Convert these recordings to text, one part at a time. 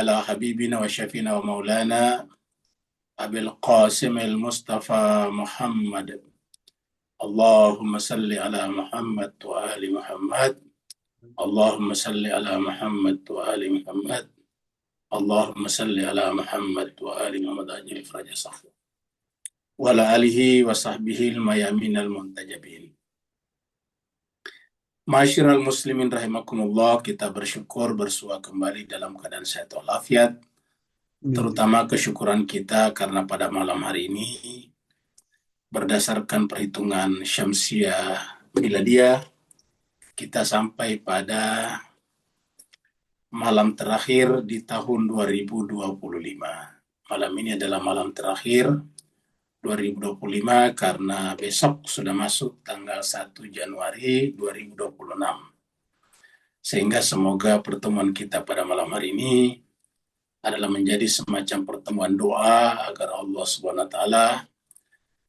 على حبيبنا وشفينا ومولانا أبي القاسم المصطفى محمد. اللهم صل على محمد وآل محمد. اللهم صل على محمد وآل محمد. اللهم صل على محمد وآل محمد أجل فرج صحبه وعلى آله وصحبه الميامين المنتجبين. Masyiral muslimin rahimakumullah, kita bersyukur bersua kembali dalam keadaan sehat walafiat. Terutama kesyukuran kita karena pada malam hari ini berdasarkan perhitungan Syamsiah Miladiyah kita sampai pada malam terakhir di tahun 2025. Malam ini adalah malam terakhir 2025 karena besok sudah masuk tanggal 1 Januari 2026. Sehingga semoga pertemuan kita pada malam hari ini adalah menjadi semacam pertemuan doa agar Allah Subhanahu wa taala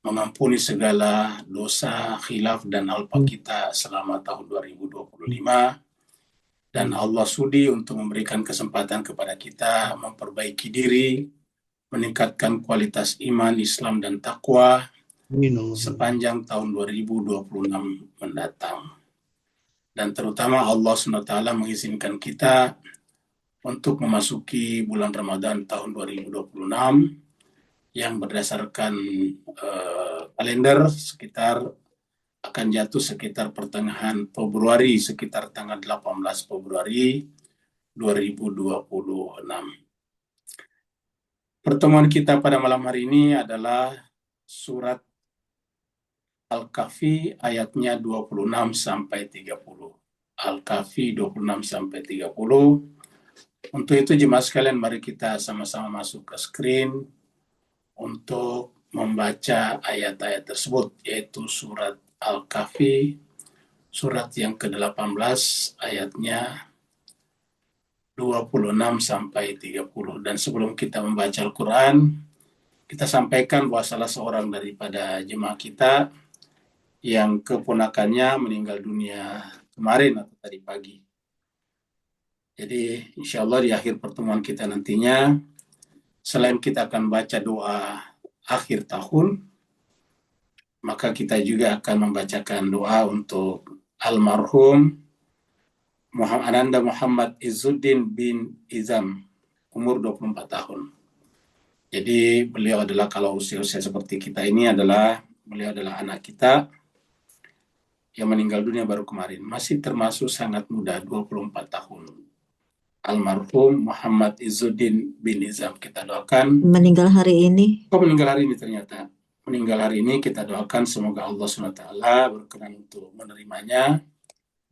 mengampuni segala dosa, khilaf dan alpa kita selama tahun 2025 dan Allah sudi untuk memberikan kesempatan kepada kita memperbaiki diri, meningkatkan kualitas iman, Islam, dan takwa sepanjang tahun 2026 mendatang. Dan terutama Allah SWT mengizinkan kita untuk memasuki bulan Ramadan tahun 2026 yang berdasarkan kalender akan jatuh sekitar pertengahan Februari, sekitar tanggal 18 Februari 2026. Pertemuan kita pada malam hari ini adalah surat Al-Kahfi ayatnya 26 sampai 30. Al-Kahfi 26 sampai 30. Untuk itu jemaah sekalian mari kita sama-sama masuk ke screen untuk membaca ayat-ayat tersebut, yaitu surat Al-Kahfi surat yang ke-18 ayatnya 26 sampai 30. Dan sebelum kita membaca Al-Quran, kita sampaikan bahwa salah seorang daripada jemaah kita yang keponakannya meninggal dunia kemarin atau tadi pagi. Jadi insya Allah di akhir pertemuan kita nantinya, selain kita akan baca doa akhir tahun, maka kita juga akan membacakan doa untuk almarhum Ananda Muhammad Izzuddin bin Izam, umur 24 tahun. Jadi beliau adalah, kalau usia-usia seperti kita ini beliau adalah anak kita yang meninggal dunia baru kemarin. Masih termasuk sangat muda, 24 tahun. Almarhum Muhammad Izzuddin bin Izam, kita doakan. Meninggal hari ini. Meninggal hari ini ternyata. Meninggal hari ini kita doakan semoga Allah SWT berkenan untuk menerimanya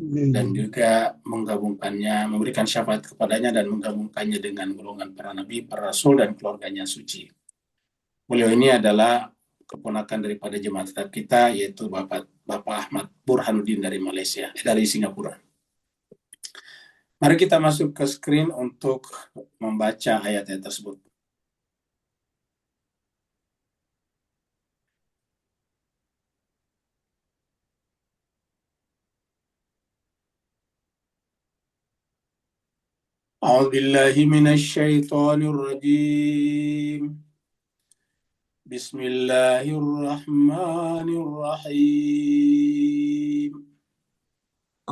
dan juga menggabungkannya, memberikan syafaat kepadanya dan menggabungkannya dengan golongan para nabi, para rasul dan keluarganya suci. Beliau ini adalah keponakan daripada jemaat tetap kita, yaitu Bapak Ahmad Burhanuddin dari Malaysia, dari Singapura. Mari kita masuk ke screen untuk membaca ayat-ayat tersebut. أعوذ بالله من الشيطان الرجيم. بسم الله الرحمن الرحيم.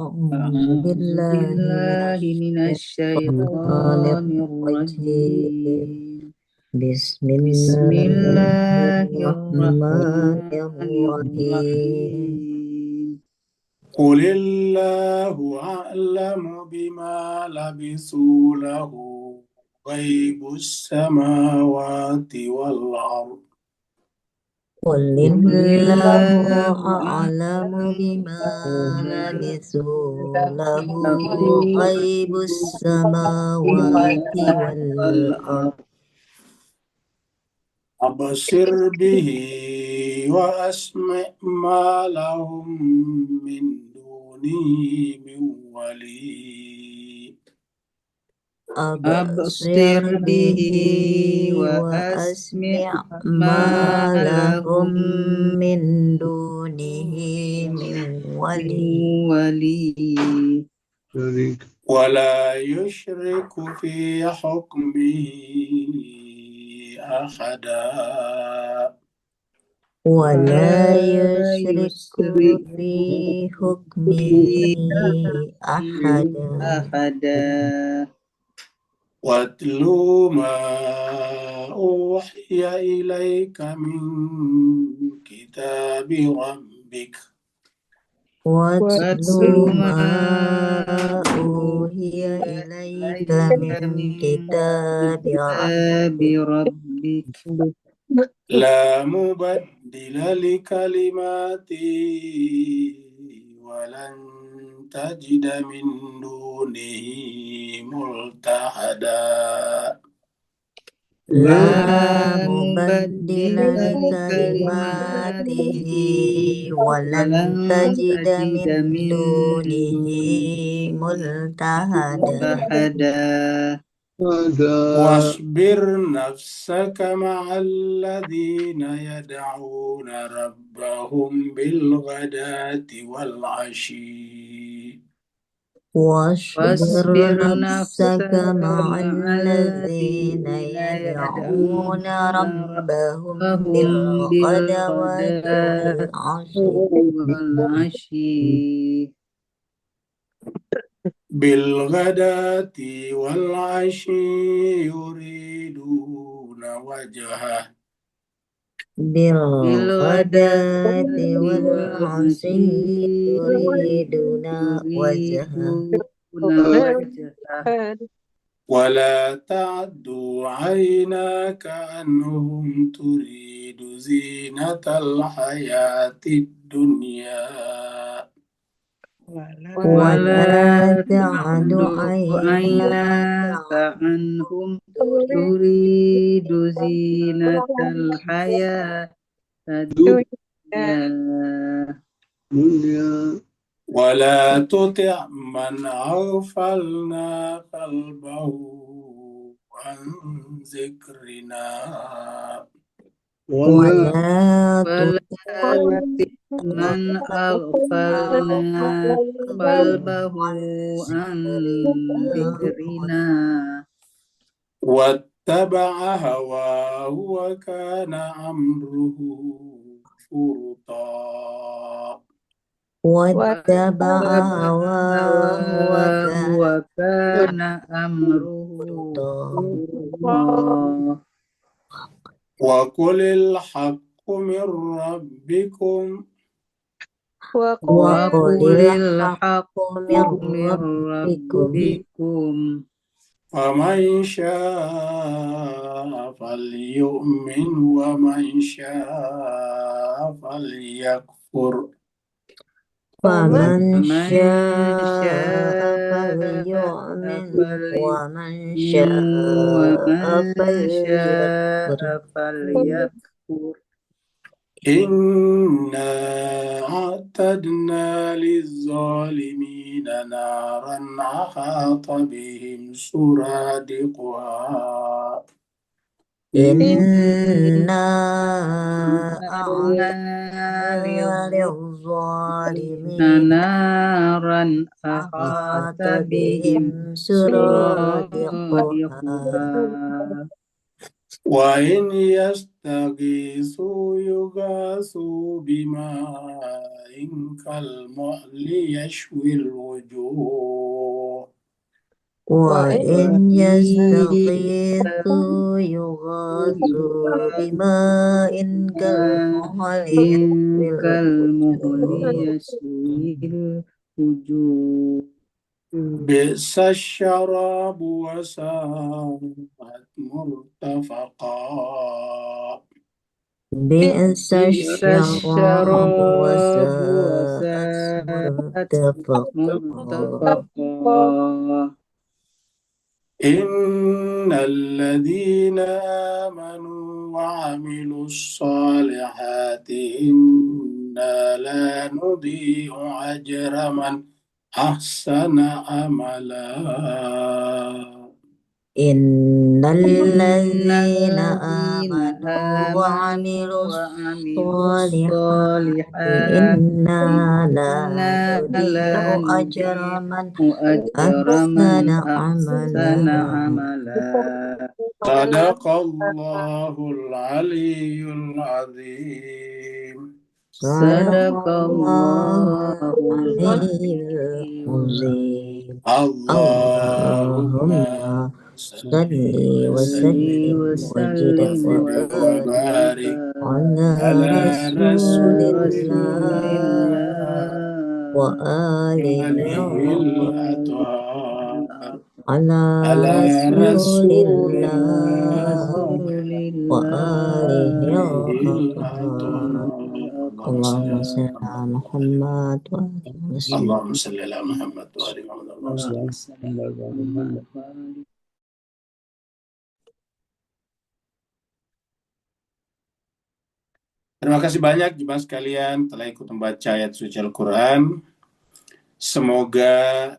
أعوذ بالله من الشيطان الرجيم. بسم الله الرحمن الرحيم. قل الله أعلم بما لبثوا له غيب السماوات والأرض. قل الله أعلم بما لبثوا له غيب السماوات والأرض. أبصر به وأسمع ما لهم من دونه من ولي. أبصر به وأسمع ما لهم من دونه من ولي. ولا يشرك في حكمه أحدا ولا يشرك في حكمه أحدا واتل ما أوحي إليك من كتاب ربك واتل ما أوحي إليك من كتاب ربك لا مبدل لكلماته ولن تجد من دونه ملتحدا لا مبدل لكلماته ولن تجد من دونه ملتحدا واصبر نفسك مع الذين يدعون ربهم بالغداة والعشي واصبر نفسك مع الذين يدعون ربهم بالغدوة والعشي يريدون وجهه بالغداة والعشي يريدون وجهه ولا تعد عيناك عنهم تريد زينة الحياة الدنيا ولا تعد عيناك عنهم تريد زينة الحياة الدنيا ولا تطع من أغفلنا قلبه عن ذكرنا ولا تطع من أغفلنا قلبه عن ذكرنا واتبع هواه وكان أمره فرطا واتبع هواه وكان أمره فرطا وقل الحق من ربكم وقل الحق من ربكم فمن شاء فليؤمن ومن شاء فليكفر فمن شاء فليؤمن ومن شاء فليكفر إنا أعتدنا للظالمين نارا أحاط بهم سرادقها إنا أعتدنا للظالمين نارا أحاط بهم سرادقها وإن يستغيثوا يغاثوا بماء كالمهل يشوي الوجوه وإن يستغيثوا يغاثوا بماء كالمهل يشوي الوجوه بئس الشراب وساءت مرتفقا بئس الشراب وساءت مرتفقا إن الذين آمنوا وعملوا الصالحات إنا لا نضيع أجر من أحسن عملا الذين innalladzina amanu wa amanu amilus wa amilus solihati solihat inna la inna la nudi'u ajra man nudi'u ajra man ahsana amala. ahsana amala. Sadaqallahul aliyyul azim. Sadaqallahul Sadaqallahul aliyyul azim. azim. Allahumma Allahumma salli salli wa wa sallim sallim Salli wa wa zid sallim wa wa وزد zid barik wa وبارك ala barik على ala رسول rasulillah الله wa Rasulillah alihi وآله wa الأطهار ala على rasulillah رسول wa Rasulillah alihi وآله al-Athhar. اللهم صل Allahumma على salli ala محمد Muhammad wa ali Muhammad. اللهم صل على محمد وآل محمد اللهم صل. Terima kasih banyak jemaah sekalian telah ikut membaca ayat suci Al-Quran. Semoga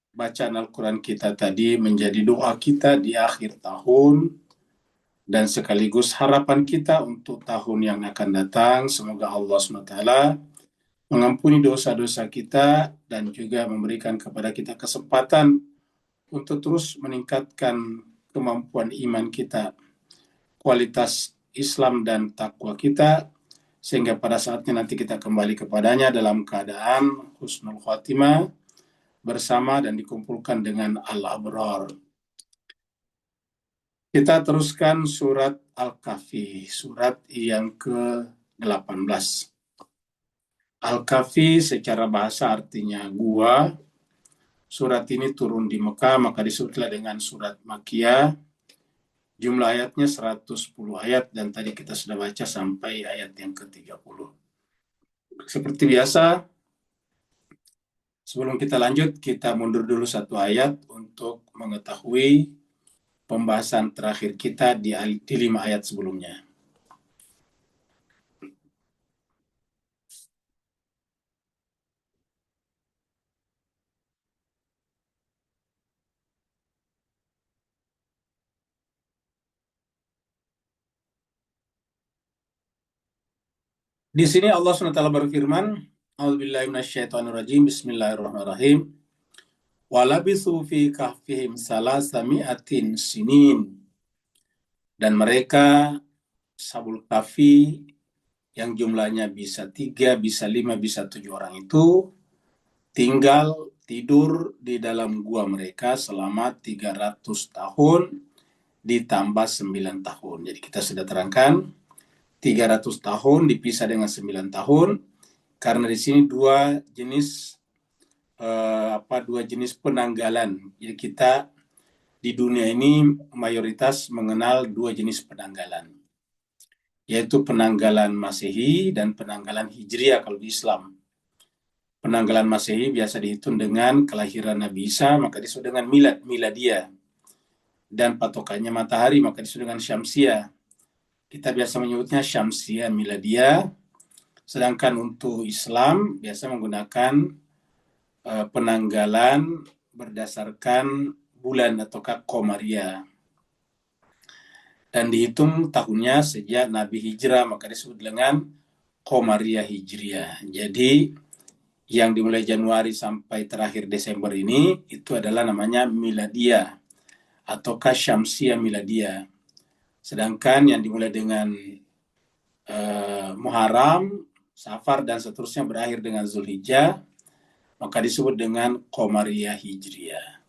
bacaan Al-Quran kita tadi menjadi doa kita di akhir tahun dan sekaligus harapan kita untuk tahun yang akan datang. Semoga Allah SWT mengampuni dosa-dosa kita dan juga memberikan kepada kita kesempatan untuk terus meningkatkan kemampuan iman kita, kualitas Islam dan takwa kita, sehingga pada saatnya nanti kita kembali kepadanya dalam keadaan husnul khatimah bersama dan dikumpulkan dengan al-abrar. Kita teruskan surat Al-Kahfi, surat yang ke-18. Al-Kahfi secara bahasa artinya gua. Surat ini turun di Mekah, maka disebutlah dengan surat Makkiyah. Jumlah ayatnya 110 ayat dan tadi kita sudah baca sampai ayat yang ke-30. Seperti biasa, sebelum kita lanjut, kita mundur dulu satu ayat untuk mengetahui pembahasan terakhir kita di 5 ayat sebelumnya. Di sini Allah SWT berfirman, A'udzubillahi minasyaitonirrajim, Bismillahirrahmanirrahim. Walabithu fi kahfihim salasami'atin sinin. Dan mereka Ashabul Kahfi yang jumlahnya bisa 3, bisa 5, bisa 7 orang itu tinggal tidur di dalam gua mereka selama 300 tahun ditambah 9 tahun. Jadi kita sudah terangkan 300 tahun dipisah dengan 9 tahun karena di sini dua jenis penanggalan. Jadi kita di dunia ini mayoritas mengenal 2 jenis penanggalan, yaitu penanggalan Masehi dan penanggalan Hijriah kalau di Islam. Penanggalan Masehi biasa dihitung dengan kelahiran Nabi Isa, maka disebut dengan miladiah. Dan patokannya matahari, maka disebut dengan Syamsiah. Kita biasa menyebutnya Syamsiah miladiah. Sedangkan untuk Islam biasa menggunakan penanggalan berdasarkan bulan ataukah Komariah. Dan dihitung tahunnya sejak Nabi Hijrah, maka disebut dengan Komariah Hijriah. Jadi yang dimulai Januari sampai terakhir Desember ini itu adalah namanya miladiah ataukah Syamsiah miladiah. Sedangkan yang dimulai dengan Muharram, Safar dan seterusnya berakhir dengan Zulhijjah, maka disebut dengan Qamariyah Hijriyah.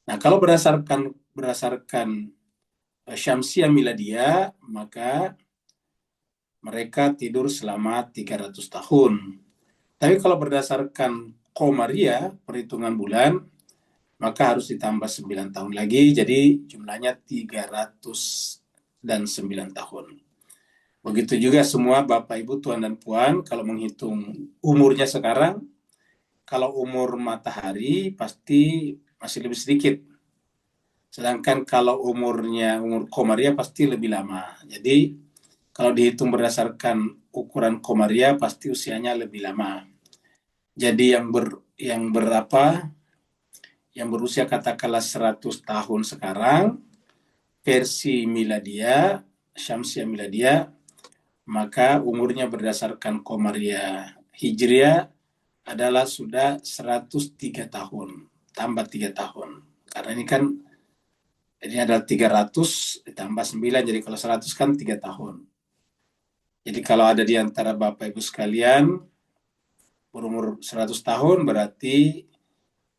Nah, kalau berdasarkan Syamsiah Miladiyah, maka mereka tidur selama 300 tahun. Tapi kalau berdasarkan Qamariyah, perhitungan bulan, maka harus ditambah 9 tahun lagi, jadi jumlahnya 309 tahun. Begitu juga semua Bapak, Ibu, Tuan, dan Puan, kalau menghitung umurnya sekarang, kalau umur matahari pasti masih lebih sedikit. Sedangkan kalau umur Komariah pasti lebih lama. Jadi kalau dihitung berdasarkan ukuran Komariah pasti usianya lebih lama. Jadi yang berusia katakanlah 100 tahun sekarang, versi miladia, Syamsiah miladia, maka umurnya berdasarkan Komariah Hijriah adalah sudah 103 tahun, tambah 3 tahun. Karena ini kan, ini adalah 300 ditambah 9, jadi kalau 100 kan 3 tahun. Jadi kalau ada di antara Bapak Ibu sekalian berumur 100 tahun, berarti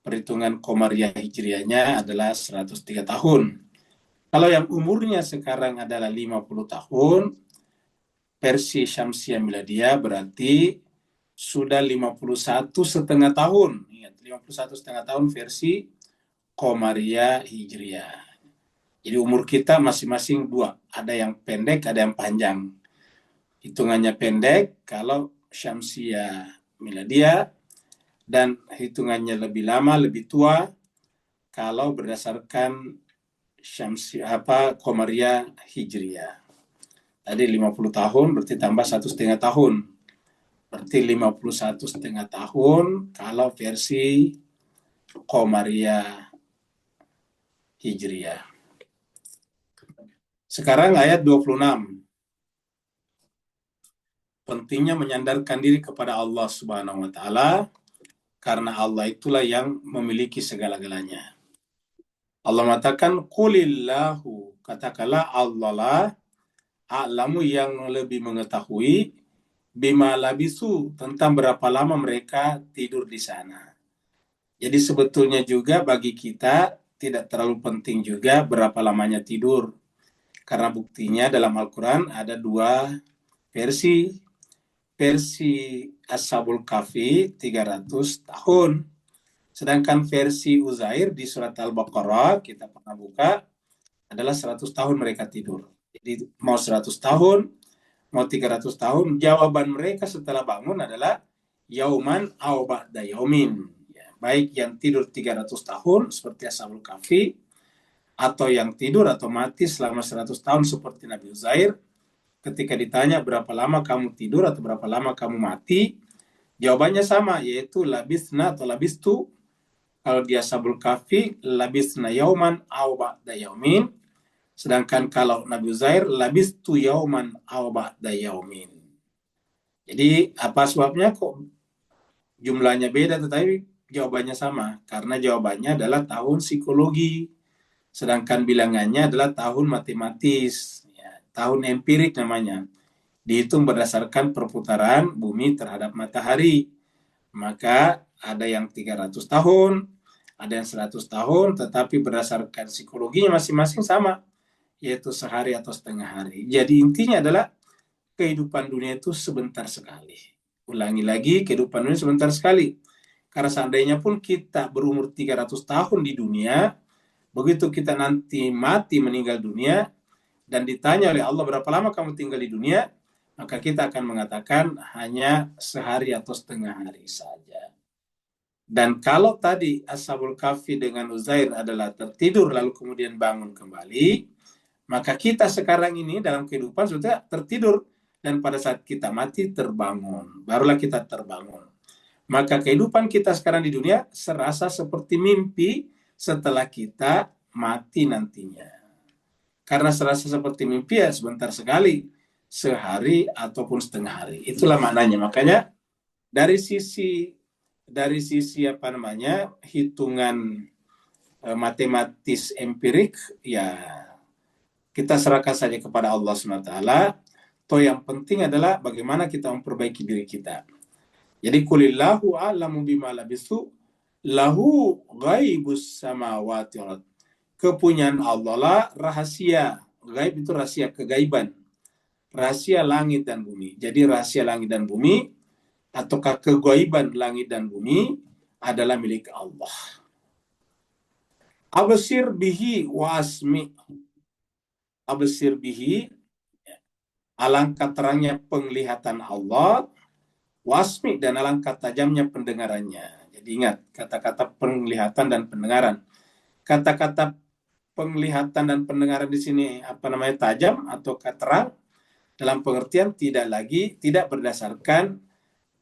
perhitungan Komariah Hijriahnya adalah 103 tahun. Kalau yang umurnya sekarang adalah 50 tahun, versi Syamsiah Miladia berarti sudah 51,5 tahun. Ingat, 51,5 tahun versi Komariah Hijriah. Jadi umur kita masing-masing dua. Ada yang pendek, ada yang panjang. Hitungannya pendek kalau Syamsiah Miladia, dan hitungannya lebih lama, lebih tua kalau berdasarkan Syamsiah Komariah Hijriah. Tadi 50 tahun berarti tambah 1,5 tahun. Berarti 51,5 tahun kalau versi Komariah Hijriah. Sekarang ayat 26. Pentingnya menyandarkan diri kepada Allah Subhanahu wa taala, karena Allah itulah yang memiliki segala-galanya. Allah mengatakan qulillahu, katakanlah Allah lah a'lamu, yang lebih mengetahui, bima labisu, tentang berapa lama mereka tidur di sana. Jadi sebetulnya juga bagi kita tidak terlalu penting juga berapa lamanya tidur. Karena buktinya dalam Al-Quran ada dua versi. Versi Ashabul Kahfi 300 tahun. Sedangkan versi Uzair di surat Al-Baqarah, kita pernah buka, adalah 100 tahun mereka tidur. Jadi mau 100 tahun, mau 300 tahun, jawaban mereka setelah bangun adalah yauman au ba'da yaumin. Ya, baik yang tidur 300 tahun seperti Ashabul Kahfi, atau yang tidur atau mati selama 100 tahun seperti Nabi Uzair. Ketika ditanya berapa lama kamu tidur atau berapa lama kamu mati, jawabannya sama, yaitu labisna atau labistu. Kalau di Ashabul Kahfi, labisna yauman au ba'da yaumin. Sedangkan kalau Nabi Uzair, labistu yauman au ba'da yaumin. Jadi apa sebabnya kok jumlahnya beda tetapi jawabannya sama? Karena jawabannya adalah tahun psikologi. Sedangkan bilangannya adalah tahun matematis. Ya, tahun empirik namanya. Dihitung berdasarkan perputaran bumi terhadap matahari. Maka ada yang 300 tahun, ada yang 100 tahun, tetapi berdasarkan psikologinya masing-masing sama, yaitu sehari atau setengah hari. Jadi intinya adalah kehidupan dunia itu sebentar sekali. Ulangi lagi, kehidupan dunia sebentar sekali. Karena seandainya pun kita berumur 300 tahun di dunia, begitu kita nanti mati meninggal dunia, dan ditanya oleh Allah berapa lama kamu tinggal di dunia, maka kita akan mengatakan hanya sehari atau setengah hari saja. Dan kalau tadi Ashabul Kahfi dengan Uzair adalah tertidur lalu kemudian bangun kembali, maka kita sekarang ini dalam kehidupan sudah tertidur, dan pada saat kita mati terbangun, barulah kita terbangun. Maka kehidupan kita sekarang di dunia serasa seperti mimpi setelah kita mati nantinya. Karena serasa seperti mimpi ya sebentar sekali, sehari ataupun setengah hari. Itulah maknanya. Makanya dari sisi hitungan matematis empirik, ya kita serahkan saja kepada Allah SWT. Toh yang penting adalah bagaimana kita memperbaiki diri kita. Jadi kulillahu a'lamu bima labisu lahu ghaibus samawati wal ardh. Kepunyaan Allah lah rahasia. Gaib itu rahasia kegaiban. Rahasia langit dan bumi. Jadi rahasia langit dan bumi ataukah kegaiban langit dan bumi adalah milik Allah. Absir bihi wa asmi. Absir bihi, alangkah terangnya penglihatan Allah, wasmi, dan alangkah tajamnya pendengarannya. Jadi ingat kata-kata penglihatan dan pendengaran. Kata-kata penglihatan dan pendengaran di sini tajam atau terang, dalam pengertian tidak berdasarkan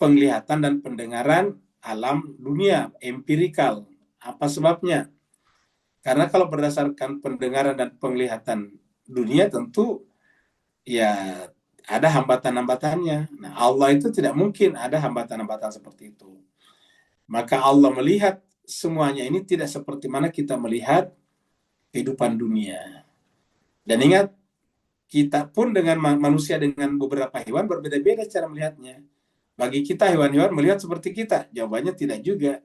penglihatan dan pendengaran alam dunia empirikal Apa sebabnya? Karena kalau berdasarkan pendengaran dan penglihatan dunia tentu ya ada hambatan-hambatannya. Nah, Allah itu tidak mungkin ada hambatan-hambatan seperti itu. Maka Allah melihat semuanya ini tidak seperti mana kita melihat kehidupan dunia. Dan ingat, kita pun dengan manusia dengan beberapa hewan berbeda-beda cara melihatnya. Bagi kita hewan-hewan melihat seperti kita. Jawabannya tidak juga.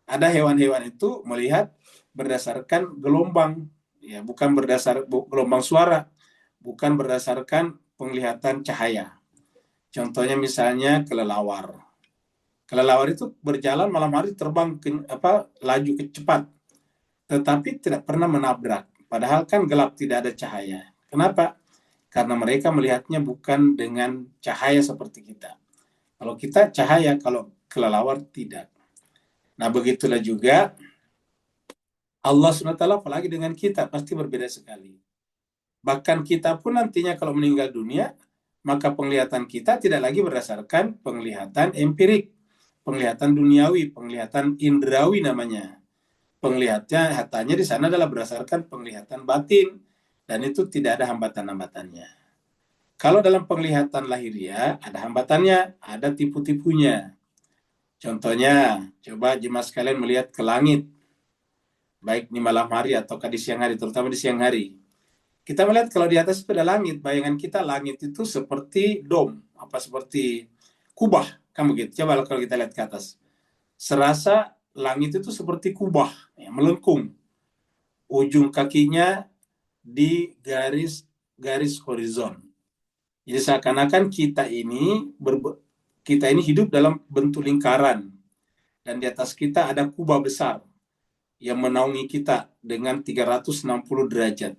Ada hewan-hewan itu melihat berdasarkan gelombang, ya, bukan gelombang suara, bukan berdasarkan penglihatan cahaya. Contohnya misalnya kelelawar. Kelelawar itu berjalan malam hari terbang laju cepat, tetapi tidak pernah menabrak. Padahal kan gelap, tidak ada cahaya. Kenapa? Karena mereka melihatnya bukan dengan cahaya seperti kita. Kalau kita cahaya, kalau kelelawar tidak. Nah, begitulah juga Allah SWT apalagi dengan kita pasti berbeda sekali. Bahkan kita pun nantinya kalau meninggal dunia, maka penglihatan kita tidak lagi berdasarkan penglihatan empirik, penglihatan duniawi, penglihatan indrawi namanya. Penglihatannya di sana adalah berdasarkan penglihatan batin, dan itu tidak ada hambatan-hambatannya. Kalau dalam penglihatan lahiriah ada hambatannya, ada tipu-tipunya. Contohnya, coba jemaah sekalian melihat ke langit, baik di malam hari atau di siang hari, terutama di siang hari. Kita melihat kalau di atas itu ada langit, bayangan kita langit itu seperti dom, seperti kubah, kan begitu. Coba kalau kita lihat ke atas, serasa langit itu seperti kubah, ya, melengkung. Ujung kakinya di garis horizon. Jadi seakan-akan kita ini hidup dalam bentuk lingkaran, dan di atas kita ada kubah besar yang menaungi kita dengan 360 derajat.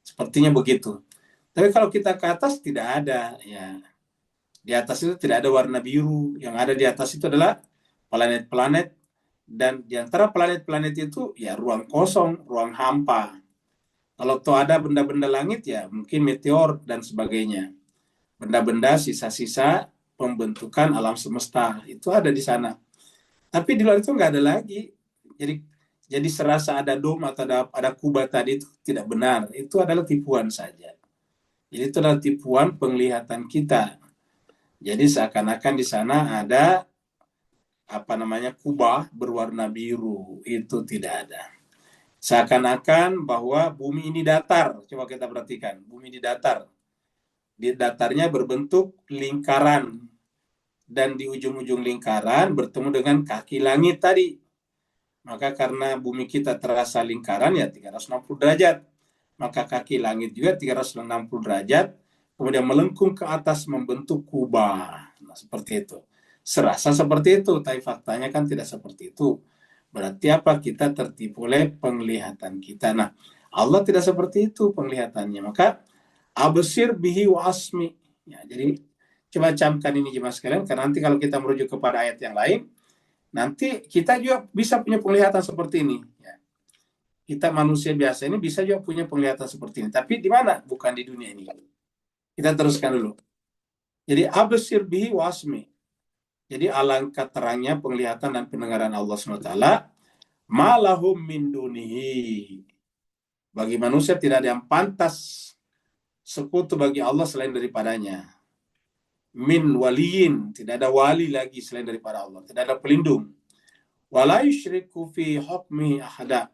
Sepertinya begitu. Tapi kalau kita ke atas tidak ada, ya. Di atas itu tidak ada warna biru. Yang ada di atas itu adalah planet-planet, dan di antara planet-planet itu ya ruang kosong, ruang hampa. Kalau toh ada benda-benda langit ya mungkin meteor dan sebagainya. Benda-benda sisa-sisa pembentukan alam semesta itu ada di sana. Tapi di luar itu nggak ada lagi. Jadi serasa ada dom atau ada kubah tadi itu tidak benar. Itu adalah tipuan saja. Jadi itu adalah tipuan penglihatan kita. Jadi seakan-akan di sana ada kubah berwarna biru. Itu tidak ada. Seakan-akan bahwa bumi ini datar. Coba kita perhatikan. Bumi ini datar. Di datarnya berbentuk lingkaran. Dan di ujung-ujung lingkaran bertemu dengan kaki langit tadi. Maka karena bumi kita terasa lingkaran ya 360 derajat. Maka kaki langit juga 360 derajat. Kemudian melengkung ke atas membentuk kubah. Nah, seperti itu. Serasa seperti itu, tapi faktanya kan tidak seperti itu. Berarti apa? Kita tertipu oleh penglihatan kita. Nah, Allah tidak seperti itu penglihatannya. Maka absir bihi wa asmi. Ya, jadi coba camkan ini jemaah sekalian, karena nanti kalau kita merujuk kepada ayat yang lain, nanti kita juga bisa punya penglihatan seperti ini. Ya. Kita manusia biasa ini bisa juga punya penglihatan seperti ini. Tapi di mana? Bukan di dunia ini. Kita teruskan dulu. Jadi absir bihi wa asmi. Jadi alangkah terangnya penglihatan dan pendengaran Allah SWT. Malahum min dunihi. Bagi manusia tidak ada yang pantas sekutu bagi Allah selain daripadanya. Min waliyin, tidak ada wali lagi selain daripada Allah, tidak ada pelindung. Wala yusyriku fi hukmihi ahada.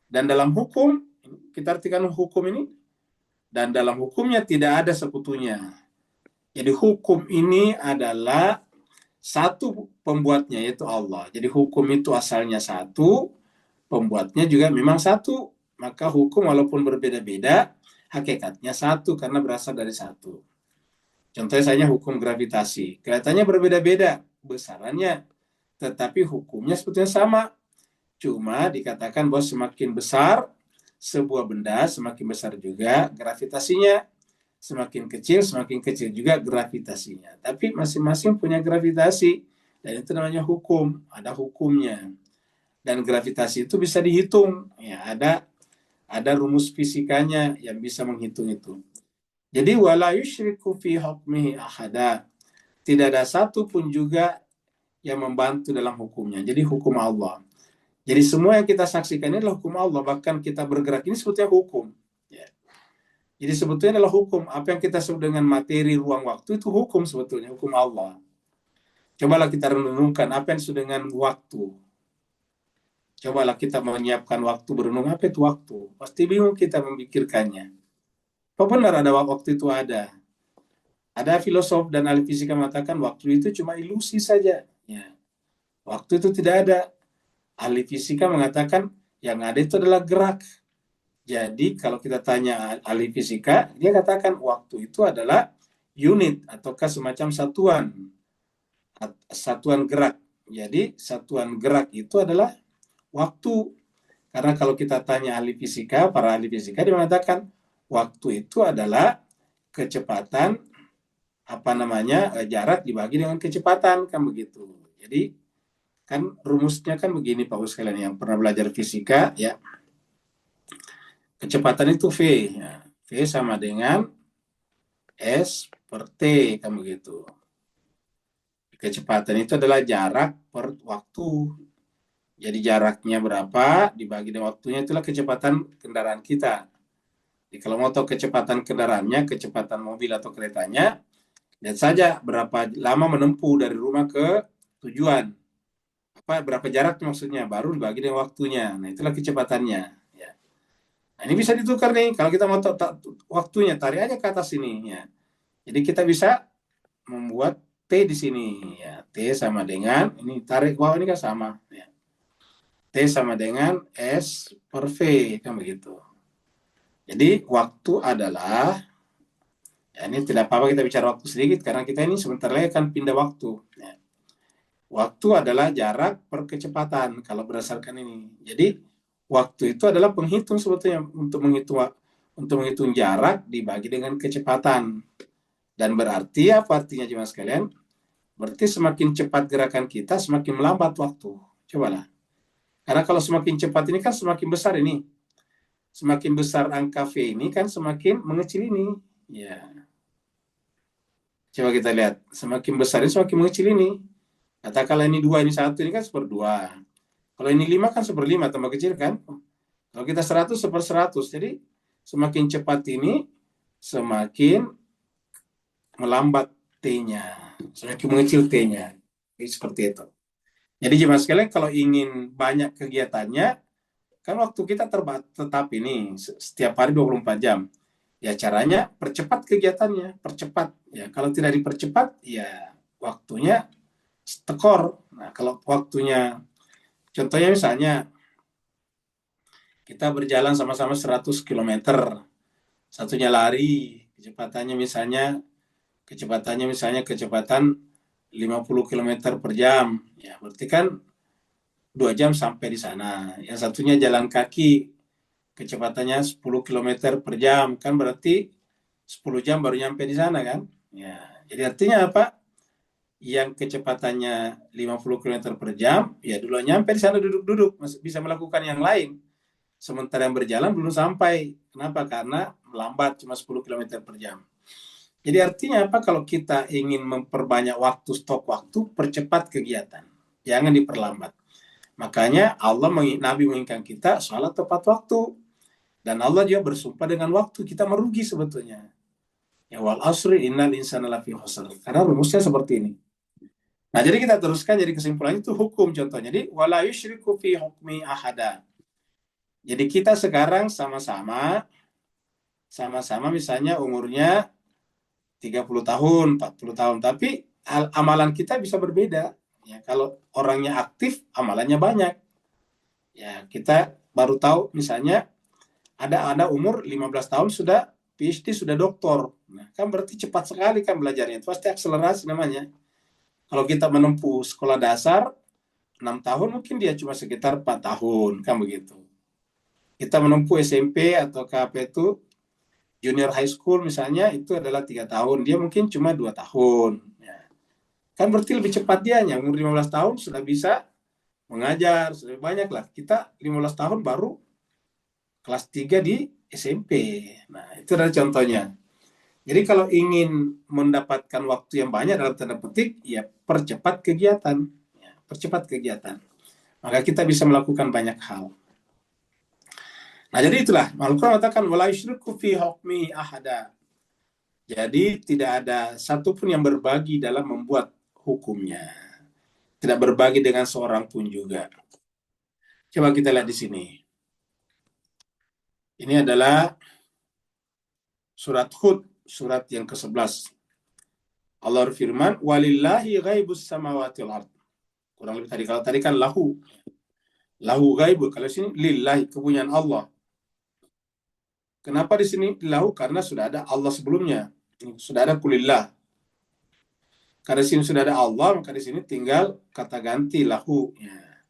Dan dalam hukum, kita artikan hukum ini, dan dalam hukumnya tidak ada sekutunya. Jadi hukum ini adalah satu pembuatnya, yaitu Allah. Jadi hukum itu asalnya satu, pembuatnya juga memang satu. Maka hukum walaupun berbeda-beda, hakikatnya satu karena berasal dari satu. Contohnya saja hukum gravitasi. Kelihatannya berbeda-beda besarannya, tetapi hukumnya sebetulnya sama. Cuma dikatakan bahwa semakin besar sebuah benda, semakin besar juga gravitasinya. Semakin kecil juga gravitasinya. Tapi masing-masing punya gravitasi. Dan itu namanya hukum. Ada hukumnya. Dan gravitasi itu bisa dihitung. Ya, ada rumus fisikanya yang bisa menghitung itu. Jadi wala yusyriku fi hukmihi ahada. Tidak ada satu pun juga yang membantu dalam hukumnya. Jadi hukum Allah. Jadi semua yang kita saksikan ini adalah hukum Allah. Bahkan kita bergerak ini sebetulnya hukum. Ya. Jadi sebetulnya adalah hukum. Apa yang kita sebut dengan materi, ruang, waktu itu hukum sebetulnya, hukum Allah. Cobalah kita renungkan apa yang disebut dengan waktu. Cobalah kita menyiapkan waktu berenung, apa itu waktu? Pasti bingung kita memikirkannya. Apa benar ada waktu itu ada? Ada filosof dan ahli fisika mengatakan waktu itu cuma ilusi saja. Ya. Waktu itu tidak ada. Ahli fisika mengatakan yang ada itu adalah gerak. Jadi kalau kita tanya ahli fisika, dia katakan waktu itu adalah unit ataukah semacam satuan gerak. Jadi satuan gerak itu adalah waktu. Karena kalau kita tanya ahli fisika, para ahli fisika dia mengatakan waktu itu adalah kecepatan jarak dibagi dengan kecepatan, kan begitu. Jadi kan rumusnya kan begini Pak Bos sekalian yang pernah belajar fisika ya. Kecepatan itu V ya. V sama dengan S per T, kan begitu. Kecepatan itu adalah jarak per waktu. Jadi jaraknya berapa dibagi dengan waktunya, itulah kecepatan kendaraan kita. Jadi kalau mau tahu kecepatan kendaraannya, kecepatan mobil atau keretanya, lihat saja berapa lama menempuh dari rumah ke tujuan. Berapa jaraknya maksudnya, baru dibagi dengan waktunya. Nah, itulah kecepatannya. Ya. Nah, ini bisa ditukar nih. Kalau kita mau tahu waktunya, tarik aja ke atas ini. Ya. Jadi kita bisa membuat T di sini. Ya. T sama dengan, ini tarik ke bawah ini kan sama. Ya. T sama dengan S per V, kan begitu. Jadi waktu adalah, ya ini tidak apa-apa kita bicara waktu sedikit, karena kita ini sebentar lagi akan pindah waktu. Ya. Waktu adalah jarak per kecepatan, kalau berdasarkan ini. Jadi waktu itu adalah penghitung sebetulnya, untuk menghitung jarak dibagi dengan kecepatan. Dan berarti apa artinya jemaah sekalian? Berarti semakin cepat gerakan kita, semakin melambat waktu. Cobalah. Karena kalau semakin cepat ini kan semakin besar ini. Semakin besar angka V ini kan semakin mengecil ini. Ya. Coba kita lihat. Semakin besar ini semakin mengecil ini. Katakanlah ini 2, ini 1, ini kan 1/2. Kalau ini 5 kan 1/5, tambah kecil kan. Kalau kita 100, 1/100. Jadi semakin cepat ini, semakin melambat T-nya. Semakin mengecil T-nya. Seperti itu. Jadi jemaah sekalian, kalau ingin banyak kegiatannya, kan waktu kita tetap ini setiap hari 24 jam. Ya caranya percepat kegiatannya, percepat. Ya kalau tidak dipercepat, ya waktunya tekor. Nah kalau waktunya, contohnya misalnya kita berjalan sama-sama 100 km, satunya lari, kecepatannya misalnya kecepatan 50 km per jam. Ya, berarti kan 2 jam sampai di sana. Yang satunya jalan kaki, kecepatannya 10 km per jam. Kan berarti 10 jam baru nyampe di sana kan. Ya, jadi artinya apa? Yang kecepatannya 50 km per jam, ya dulu nyampe di sana duduk-duduk, bisa melakukan yang lain. Sementara yang berjalan belum sampai. Kenapa? Karena melambat, cuma 10 km per jam. Jadi artinya apa? Kalau kita ingin memperbanyak waktu, stok waktu, percepat kegiatan. Jangan diperlambat. Makanya Nabi mengingatkan kita sholat tepat waktu. Dan Allah juga bersumpah dengan waktu. Kita merugi sebetulnya. Ya wal asri innal insana lafi khusr. Karena rumusnya seperti ini. Nah, jadi kita teruskan, jadi kesimpulannya itu hukum contohnya. Jadi wala yusyriku fi hukmi ahada. Jadi kita sekarang sama-sama misalnya umurnya 30 tahun, 40 tahun, tapi amalan kita bisa berbeda. Ya, kalau orangnya aktif, amalannya banyak. Ya, kita baru tahu misalnya ada umur 15 tahun sudah PhD, sudah doktor. Nah, kan berarti cepat sekali kan belajarnya. Itu pasti akselerasi namanya. Kalau kita menempuh sekolah dasar 6 tahun, mungkin dia cuma sekitar 4 tahun, kan begitu. Kita menempuh SMP atau KP itu junior high school misalnya, itu adalah 3 tahun, dia mungkin cuma 2 tahun. Ya. Kan berarti lebih cepat dia, umur 15 tahun sudah bisa mengajar, sudah banyak lah. Kita 15 tahun baru kelas 3 di SMP. Nah, itu adalah contohnya. Jadi kalau ingin mendapatkan waktu yang banyak dalam tanda petik, ya percepat kegiatan. Ya, percepat kegiatan. maka kita bisa melakukan banyak hal. Nah, jadi itulah Al-Quran mengatakan wala yusyriku fi hukmi ahada. Jadi tidak ada satupun yang berbagi dalam membuat hukumnya. Tidak berbagi dengan seorang pun juga. Coba kita lihat di sini. Ini adalah surat Hud, surat yang ke-11. Allah berfirman, walillahi ghaibus samawati wal ard. Kurang lebih tadi, kalau tadi kan lahu. Lahu ghaibu, kalau sini lillahi, kepunyaan Allah. Kenapa di sini lahu? Karena sudah ada Allah sebelumnya. Sudah ada kulillah. Karena di sini sudah ada Allah, maka di sini tinggal kata ganti lahu. Ya.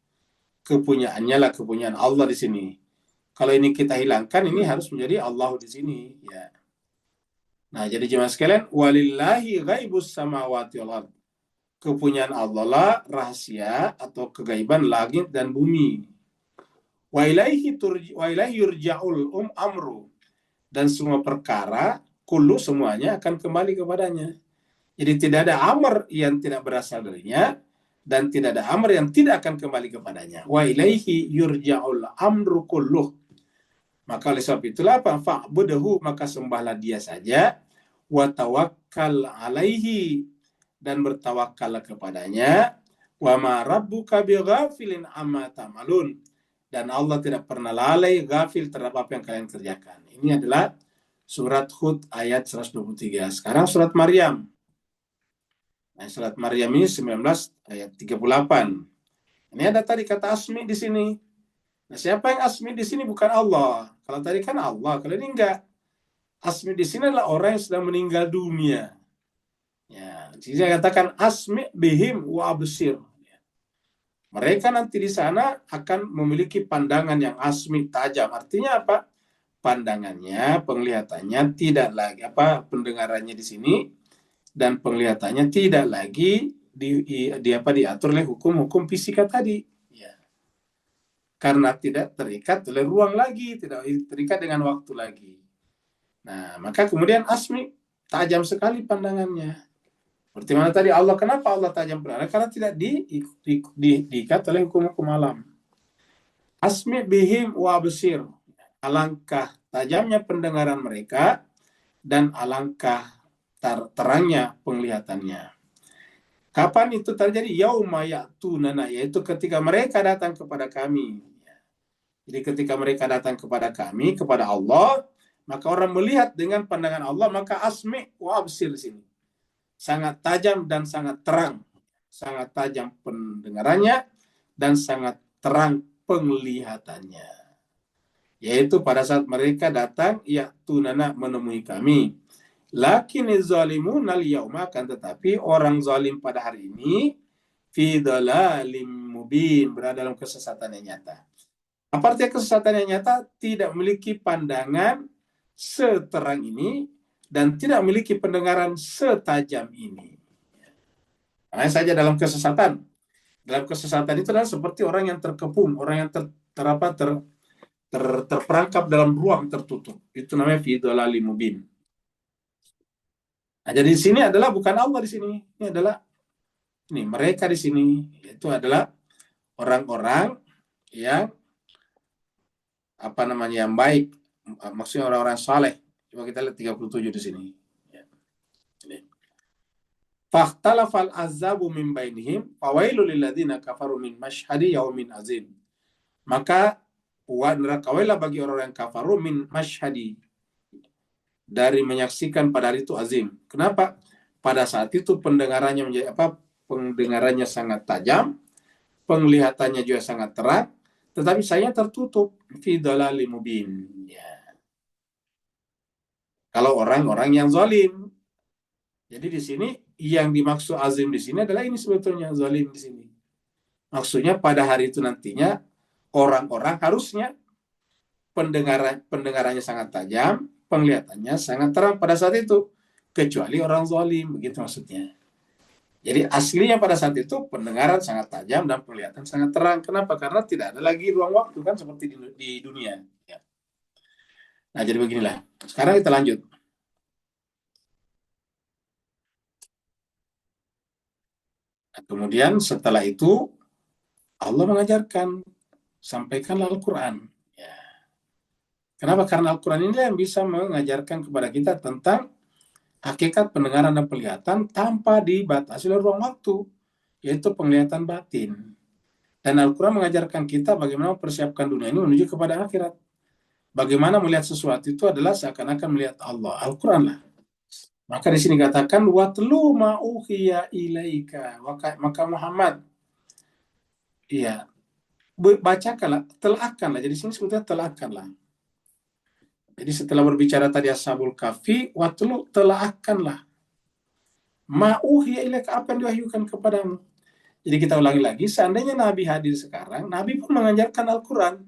Kepunyaannya lah kepunyaan Allah di sini. Kalau ini kita hilangkan, ini harus menjadi Allah di sini. Ya. Nah, jadi jemaah sekalian, walillahi ghaibus samawati wal ard. Kepunyaan Allah lah rahasia atau kegaiban langit dan bumi. Wa ilaihi yurja'ul amru. Dan semua perkara, kullu semuanya akan kembali kepadanya. Jadi tidak ada amr yang tidak berasal darinya, dan tidak ada amr yang tidak akan kembali kepadanya. Wa ilaihi yurja'ul amru kulluh. Maka oleh sebab itulah apa? Fa'budahu, maka sembahlah dia saja. Wa tawakkal alaihi, dan bertawakal kepadanya. Wa ma rabbuka bighafilin amma ta'malun. Dan Allah tidak pernah lalai, ghafil terhadap apa yang kalian kerjakan. Ini adalah surat Hud ayat 123. Sekarang surat Maryam. Nah, surat Maryam ini 19 ayat 38. Ini ada tadi kata asmi di sini. Nah, siapa yang asmi di sini? Bukan Allah. Kalau tadi kan Allah, kalau ini enggak. Asmi di sini adalah orang yang sudah meninggal dunia. Ya, saya katakan asmi bihim wa absir. Mereka nanti di sana akan memiliki pandangan yang asmi, tajam. Artinya apa? Pandangannya, penglihatannya tidak lagi pendengarannya di sini, dan penglihatannya tidak lagi diatur oleh hukum-hukum fisika tadi. Ya. Karena tidak terikat oleh ruang lagi, tidak terikat dengan waktu lagi. Nah, maka kemudian asmi, tajam sekali pandangannya. Seperti mana tadi Allah, kenapa Allah tajam pandangannya? Karena tidak diikat oleh hukum-hukum alam. Asmi bihim wa absir. Alangkah tajamnya pendengaran mereka dan alangkah terangnya penglihatannya. Kapan itu terjadi? Yauma ya'tunana, yaitu ketika mereka datang kepada kami. Jadi ketika mereka datang kepada kami, kepada Allah, maka orang melihat dengan pandangan Allah, maka asmi wa absir di sini. Sangat tajam dan sangat terang. Sangat tajam pendengarannya dan sangat terang penglihatannya. Yaitu pada saat mereka datang, ya'tunana, menemui kami. Lakini zalimun al-yauma, kan tetapi orang zalim pada hari ini fi dhalalim mubin, berada dalam kesesatan yang nyata. Apa artinya kesesatan yang nyata? Tidak memiliki pandangan seterang ini dan tidak memiliki pendengaran setajam ini. Hanya saja dalam kesesatan. Dalam kesesatan itu adalah seperti orang yang terkepung, orang yang terperangkap dalam ruang tertutup. Itu namanya fi dhalalim mubin. Nah, jadi di sini adalah bukan Allah di sini. Ini adalah mereka di sini, itu adalah orang-orang yang yang baik, maksudnya orang-orang saleh. Coba kita lihat 37 di sini. Fakhtalafal azabu min bainihim fawailul lil ladzina kafaru min masyhadi yaumin azim. Maka nerakawailah bagi orang-orang yang kafaru min masyhadi, dari menyaksikan pada hari itu azim. Kenapa? Pada saat itu pendengarannya menjadi pendengarannya sangat tajam, penglihatannya juga sangat terang, tetapi saya tertutup fi dhalalim mubin. Ya. Kalau orang-orang yang zalim. Jadi di sini yang dimaksud azim di sini adalah ini sebetulnya zalim di sini. Maksudnya pada hari itu nantinya orang-orang harusnya pendengarannya sangat tajam, penglihatannya sangat terang pada saat itu, kecuali orang zalim, begitu maksudnya. Jadi aslinya pada saat itu pendengaran sangat tajam dan penglihatan sangat terang. Kenapa? Karena tidak ada lagi ruang waktu, kan seperti di dunia. Ya. Nah, jadi beginilah. Sekarang kita lanjut. Nah, kemudian setelah itu Allah mengajarkan, sampaikanlah Al-Quran. Ya. Kenapa? Karena Al-Quran ini yang bisa mengajarkan kepada kita tentang hakikat pendengaran dan penglihatan tanpa dibatasi oleh ruang waktu, yaitu penglihatan batin. Dan Al-Quran mengajarkan kita bagaimana mempersiapkan dunia ini menuju kepada akhirat. Bagaimana melihat sesuatu itu adalah seakan-akan melihat Allah. Al-Quran lah. Maka di sini katakan watlu ma uhiya ilaika. Maka Muhammad, iya, bacakanlah, telahkanlah. Jadi sini sebutnya telahkanlah. Jadi setelah berbicara tadi Ashabul Kahfi, watlu telahkanlah. Ma uhiya ilaika, apa yang diwahyukan kepadamu. Jadi kita ulangi lagi, seandainya Nabi hadir sekarang, Nabi pun mengajarkan Al-Quran.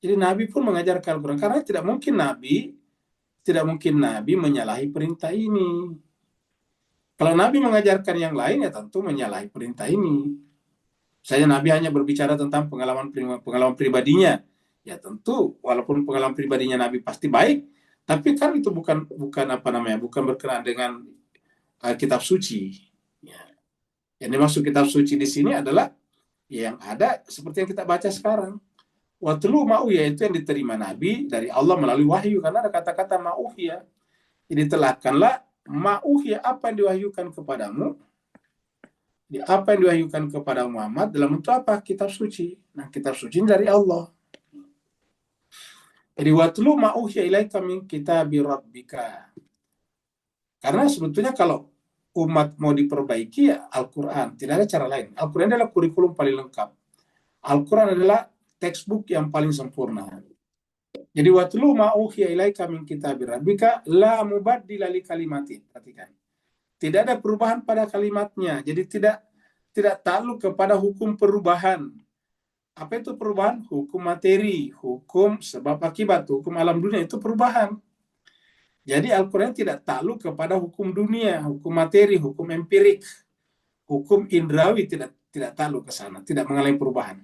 Jadi Nabi pun mengajarkan Al-Quran. Karena tidak mungkin Nabi menyalahi perintah ini. Kalau Nabi mengajarkan yang lain, ya tentu menyalahi perintah ini. Saya Nabi hanya berbicara tentang pengalaman pribadinya. Ya tentu, walaupun pengalaman pribadinya Nabi pasti baik, tapi kan itu bukan bukan berkenaan dengan kitab suci. Ya. Yang dimaksud kitab suci di sini adalah yang ada seperti yang kita baca sekarang. Watlu ma'uya itu yang diterima Nabi dari Allah melalui wahyu, karena ada kata-kata ma'uhya. Jadi telahkanlah ma'uhya, apa yang diwahyukan kepadamu, apa yang diwahyukan kepada Muhammad dalam bentuk apa? Kitab suci. Nah, kitab suci dari Allah. Jadi watlu ma'uhya ilaika min kitabi rabbika. Karena sebetulnya kalau umat mau diperbaiki ya Al-Quran, tidak ada cara lain. Al-Quran adalah kurikulum paling lengkap. Al-Quran adalah textbook yang paling sempurna. Jadi watlu ma'uhiya ilaika min kitabi rabbika la mubaddila li kalimati. Perhatikan. Tidak ada perubahan pada kalimatnya. Jadi tidak takluk kepada hukum perubahan. Apa itu perubahan? Hukum materi, hukum sebab akibat, hukum alam dunia itu perubahan. Jadi Al-Quran tidak takluk kepada hukum dunia, hukum materi, hukum empirik, hukum indrawi, tidak takluk ke sana, tidak mengalami perubahan.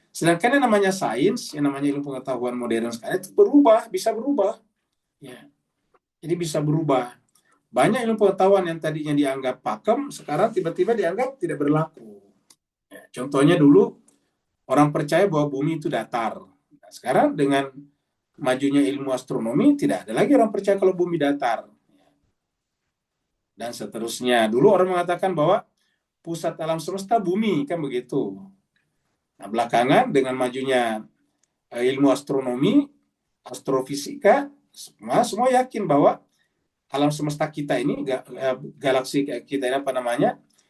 Sedangkan yang namanya sains, yang namanya ilmu pengetahuan modern sekarang itu berubah, bisa berubah. Ya. Jadi bisa berubah. Banyak ilmu pengetahuan yang tadinya dianggap pakem, sekarang tiba-tiba dianggap tidak berlaku. Ya. Contohnya dulu, orang percaya bahwa bumi itu datar. Nah, sekarang dengan majunya ilmu astronomi, tidak ada lagi orang percaya kalau bumi datar. Dan seterusnya. Dulu orang mengatakan bahwa pusat alam semesta bumi, kan begitu. Nah, belakangan dengan majunya ilmu astronomi, astrofisika, semua yakin bahwa alam semesta kita ini, galaksi kita ini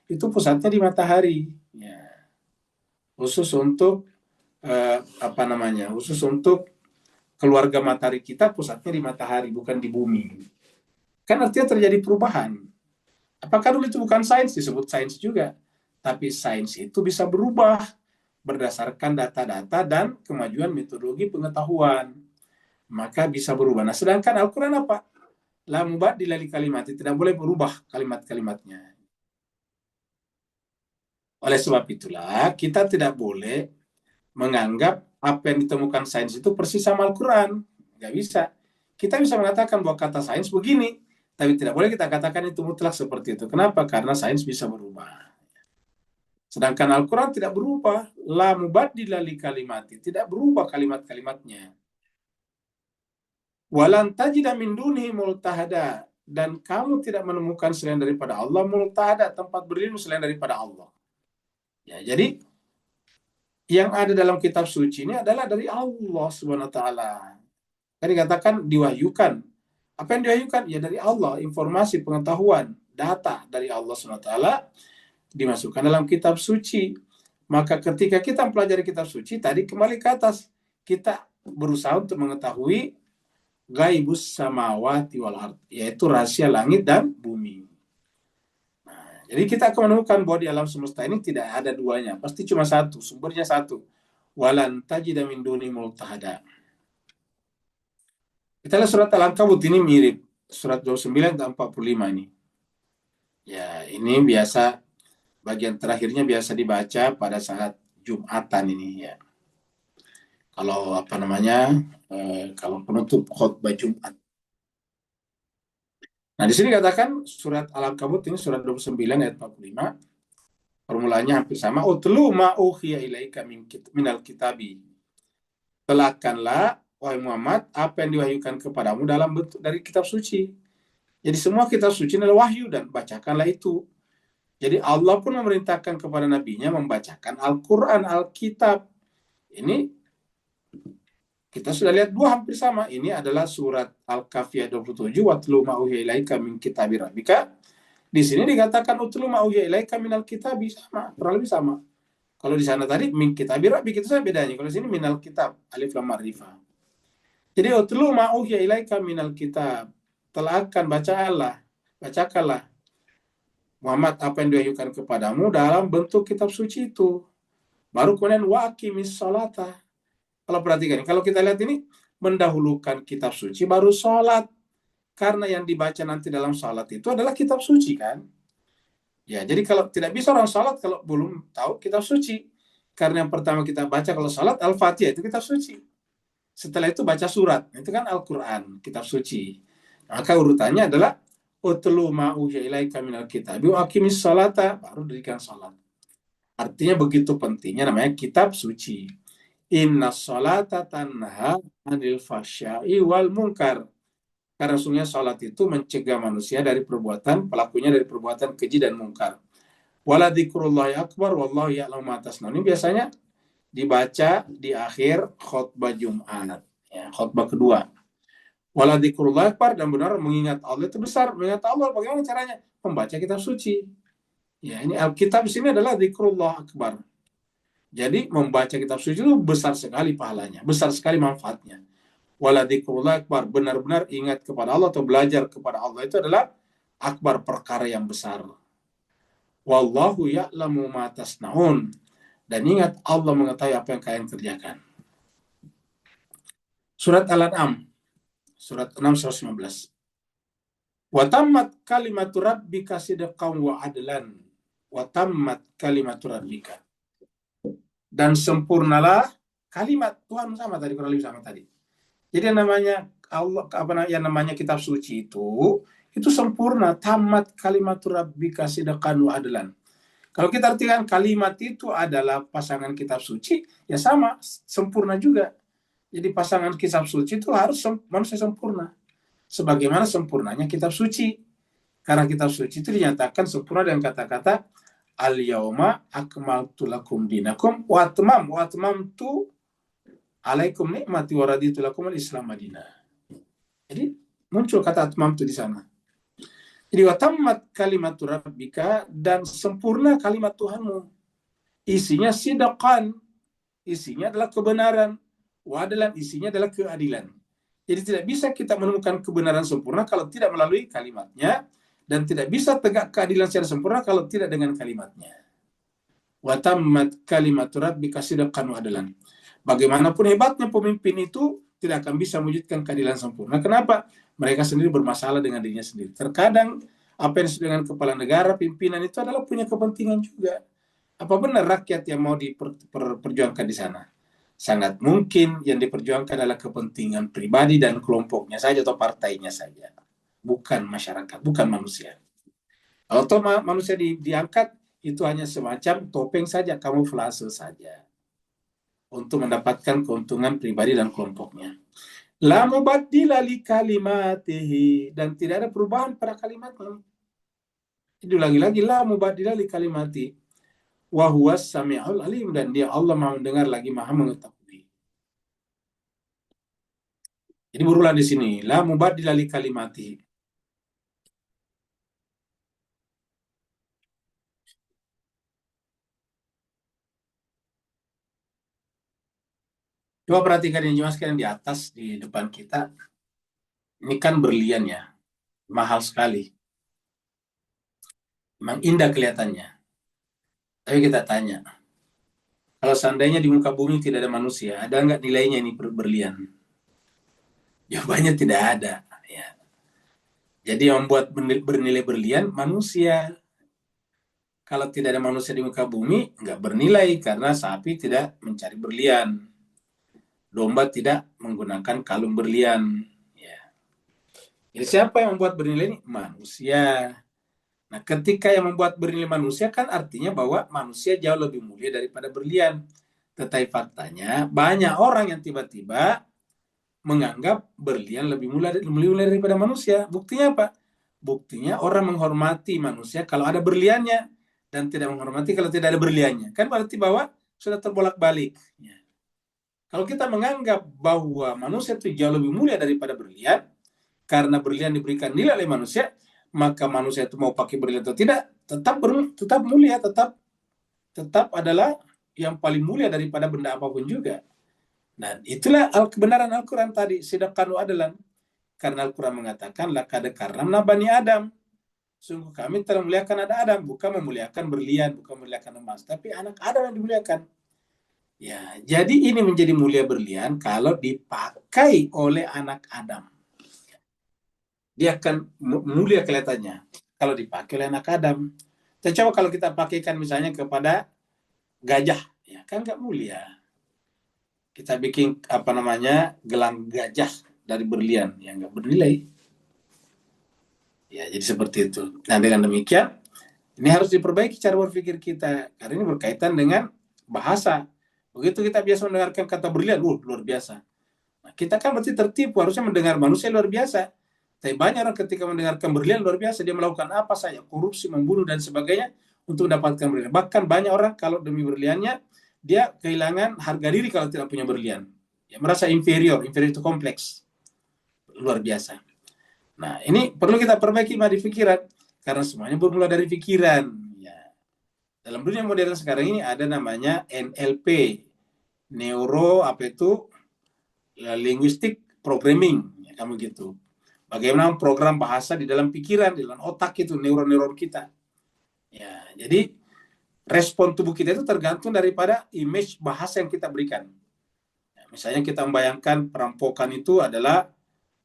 itu pusatnya di matahari. Ya. Khusus untuk khusus untuk keluarga matahari kita pusatnya di matahari, bukan di bumi. Kan artinya terjadi perubahan. Apakah dulu itu bukan sains? Disebut sains juga. Tapi sains itu bisa berubah berdasarkan data-data dan kemajuan metodologi pengetahuan. Maka bisa berubah. Nah, sedangkan Al-Quran apa? La mubaddila li kalimati, tidak boleh berubah kalimat-kalimatnya. Oleh sebab itulah, kita tidak boleh menganggap apa yang ditemukan sains itu persis sama Al-Quran. Nggak bisa. Kita bisa mengatakan bahwa kata sains begini, tapi tidak boleh kita katakan itu mutlak seperti itu. Kenapa? Karena sains bisa berubah. Sedangkan Al-Quran tidak berubah. La mubaddila li kalimati, tidak berubah kalimat-kalimatnya. Walan tajida min dunihi multahada, dan kamu tidak menemukan selain daripada Allah multahada, tempat berlindung selain daripada Allah. Ya, jadi yang ada dalam kitab suci ini adalah dari Allah Subhanahu wa taala. Tadi katakan diwahyukan. Apa yang diwahyukan? Ya dari Allah, informasi, pengetahuan, data dari Allah Subhanahu wa taala dimasukkan dalam kitab suci. Maka ketika kita mempelajari kitab suci, tadi kembali ke atas, kita berusaha untuk mengetahui gaibus samawati wal ard, yaitu rahasia langit dan bumi. Nah, jadi kita akan menemukan bahwa di alam semesta ini tidak ada duanya, pasti cuma satu, sumbernya satu. Walan tajida min duni multahada. Kita lihat surat Al-Ankabut, ini mirip surat 29 dan 45 ini. Ya, ini biasa bagian terakhirnya biasa dibaca pada saat Jumatan ini ya. Kalau kalau penutup khutbah Jumat. Nah, di sini katakan surat Al-Ankabut ini surat 29 ayat 45. Formulanya hampir sama. Utlu ma uhiya ilaika minal kitabi. Telahkanlah, wahai Muhammad, apa yang diwahyukan kepadamu dalam bentuk dari kitab suci. Jadi semua kitab suci adalah wahyu dan bacakanlah itu. Jadi Allah pun memerintahkan kepada nabinya membacakan Al-Quran, Alkitab. Ini kita sudah lihat dua hampir sama. Ini adalah surat Al-Kahfi ayat 27, watlu ma uhiya ilaika min kitabi rabbika. Di sini dikatakan utlu ma uhiya ilaika minal kitabi, sama, kurang lebih sama. Kalau di sana tadi min kitabi rabbika itu saja bedanya. Kalau di sini minal kitab, alif lam ma'rifah. Jadi utlu ma uhiya ilaika minal kitab. Telahkan, bacakanlah Muhammad apa yang diwahyukan kepadamu dalam bentuk kitab suci itu. Baru kemudian wa aqimis sholata. Kalau perhatikan, kalau kita lihat ini mendahulukan kitab suci baru sholat. Karena yang dibaca nanti dalam sholat itu adalah kitab suci kan. Ya, jadi kalau tidak bisa orang sholat kalau belum tahu kitab suci. Karena yang pertama kita baca kalau sholat Al-Fatihah itu kitab suci. Setelah itu baca surat, itu kan Al-Quran, kitab suci. Maka urutannya adalah utlu ma uhiya ilaika minal kitabi wa aqimis sholata, baru dirikan sholat. Artinya begitu pentingnya namanya kitab suci. Inna sholata tanha anil fahsya'i wal munkar. Karena sesungguhnya sholat itu mencegah manusia dari perbuatan, pelakunya dari perbuatan keji dan mungkar. Wala dzikrullahi akbar wallahu ya'lamu ma tasna'un. Ini biasanya dibaca di akhir khutbah Jumat, ya, khutbah kedua. Wala dzikrullahi akbar, dan benar mengingat Allah itu besar. Mengingat Allah bagaimana caranya? Membaca kitab suci. Ya, ini Alkitab di sini adalah dzikrullah akbar. Jadi membaca kitab suci itu besar sekali pahalanya, besar sekali manfaatnya. Wala dzikrullah akbar, benar-benar ingat kepada Allah atau belajar kepada Allah itu adalah akbar, perkara yang besar. Wallahu ya'lamu ma tasna'un. Dan ingat Allah mengetahui apa yang kalian kerjakan. Surat Al-An'am, surat 6 115. Wa tammat kalimatu rabbika sidqan wa adlan. Wa tammat kalimatu rabbika. Dan sempurnalah kalimat Tuhan, sama tadi, kurang lebih sama tadi. Jadi yang namanya Allah, yang namanya kitab suci itu sempurna. Tamat kalimatu rabbika sidqan wa adlan. Kalau kita artikan kalimat itu adalah pasangan kitab suci, ya sama, sempurna juga. Jadi pasangan kitab suci itu harus manusia sempurna. Sebagaimana sempurnanya kitab suci. Karena kitab suci itu dinyatakan sempurna dengan kata-kata al-yauma akmaltu lakum dinakum wa atmamtu alaikum nikmati wa raditu lakum al-islam madinah. Jadi muncul kata atmamtu di sana. Jadi watammat kalimat rabbika, dan sempurna kalimat Tuhanmu. Isinya sidqan, isinya adalah kebenaran. Wadalan, isinya adalah keadilan. Jadi tidak bisa kita menemukan kebenaran sempurna kalau tidak melalui kalimatnya, dan tidak bisa tegak keadilan secara sempurna kalau tidak dengan kalimatnya. Watammat kalimat rabbika sidqan wadalan. Bagaimanapun hebatnya pemimpin itu tidak akan bisa mewujudkan keadilan sempurna. Kenapa? Mereka sendiri bermasalah dengan dirinya sendiri. Terkadang apa yang disebut dengan kepala negara, pimpinan itu adalah punya kepentingan juga. Apa benar rakyat yang mau diperjuangkan di sana? Sangat mungkin yang diperjuangkan adalah kepentingan pribadi dan kelompoknya saja atau partainya saja. Bukan masyarakat, bukan manusia. Kalau manusia diangkat, itu hanya semacam topeng saja, kamuflase saja, untuk mendapatkan keuntungan pribadi dan kelompoknya. La mubaddila li kalimatihi, dan tidak ada perubahan pada kalimatnya. Itu lagi-lagi la mubaddila li kalimati wa huwas samiul alim, dan dia Allah Maha mendengar lagi Maha mengetahui. Jadi berulang di sini la mubaddila li kalimati. Coba perhatikan yang jelas sekalian di atas, di depan kita. Ini kan berlian ya, mahal sekali. Memang indah kelihatannya. Tapi kita tanya, kalau seandainya di muka bumi tidak ada manusia, ada nggak nilainya ini berlian? Jawabannya tidak ada. Ya. Jadi yang membuat bernilai berlian manusia. Kalau tidak ada manusia di muka bumi, nggak bernilai, karena sapi tidak mencari berlian. Domba tidak menggunakan kalung berlian. Ya. Jadi siapa yang membuat bernilai ini? Manusia. Nah, ketika yang membuat bernilai manusia kan artinya bahwa manusia jauh lebih mulia daripada berlian. Tetapi faktanya banyak orang yang tiba-tiba menganggap berlian lebih mulia daripada manusia. Buktinya apa? Buktinya orang menghormati manusia kalau ada berliannya dan tidak menghormati kalau tidak ada berliannya. Kan berarti bahwa sudah terbolak-balik. Ya. Kalau kita menganggap bahwa manusia itu jauh lebih mulia daripada berlian, karena berlian diberikan nilai oleh manusia, maka manusia itu mau pakai berlian atau tidak, tetap mulia, tetap adalah yang paling mulia daripada benda apapun juga. Nah, itulah kebenaran Al-Quran tadi, sidaqan wa adalan. Karena Al-Quran mengatakan, laqad karramna bani Adam. Sungguh kami telah memuliakan ada Adam, bukan memuliakan berlian, bukan memuliakan emas, tapi anak Adam yang dimuliakan. Ya, jadi ini menjadi mulia berlian kalau dipakai oleh anak Adam. Dia akan mulia kelihatannya kalau dipakai oleh anak Adam. Coba kalau kita pakaikan misalnya kepada gajah, ya kan nggak mulia. Kita bikin gelang gajah dari berlian yang nggak bernilai. Ya, jadi seperti itu. Nah, dengan demikian ini harus diperbaiki cara berpikir kita karena ini berkaitan dengan bahasa. Begitu kita biasa mendengarkan kata berlian, luar biasa. Nah, kita kan berarti tertipu, harusnya mendengar manusia luar biasa. Tapi banyak orang ketika mendengarkan berlian luar biasa, dia melakukan apa saja, korupsi, membunuh dan sebagainya untuk mendapatkan berlian. Bahkan banyak orang kalau demi berliannya dia kehilangan harga diri kalau tidak punya berlian. Ya, merasa inferior itu kompleks. Luar biasa. Nah, ini perlu kita perbaiki di pikiran karena semuanya bermula dari pikiran. Ya. Dalam dunia modern sekarang ini ada namanya NLP, linguistic programming, ya, kamu gitu. Bagaimana program bahasa di dalam pikiran, di dalam otak itu, neuron-neuron kita. Ya, jadi respon tubuh kita itu tergantung daripada image bahasa yang kita berikan. Ya, misalnya kita membayangkan perampokan itu adalah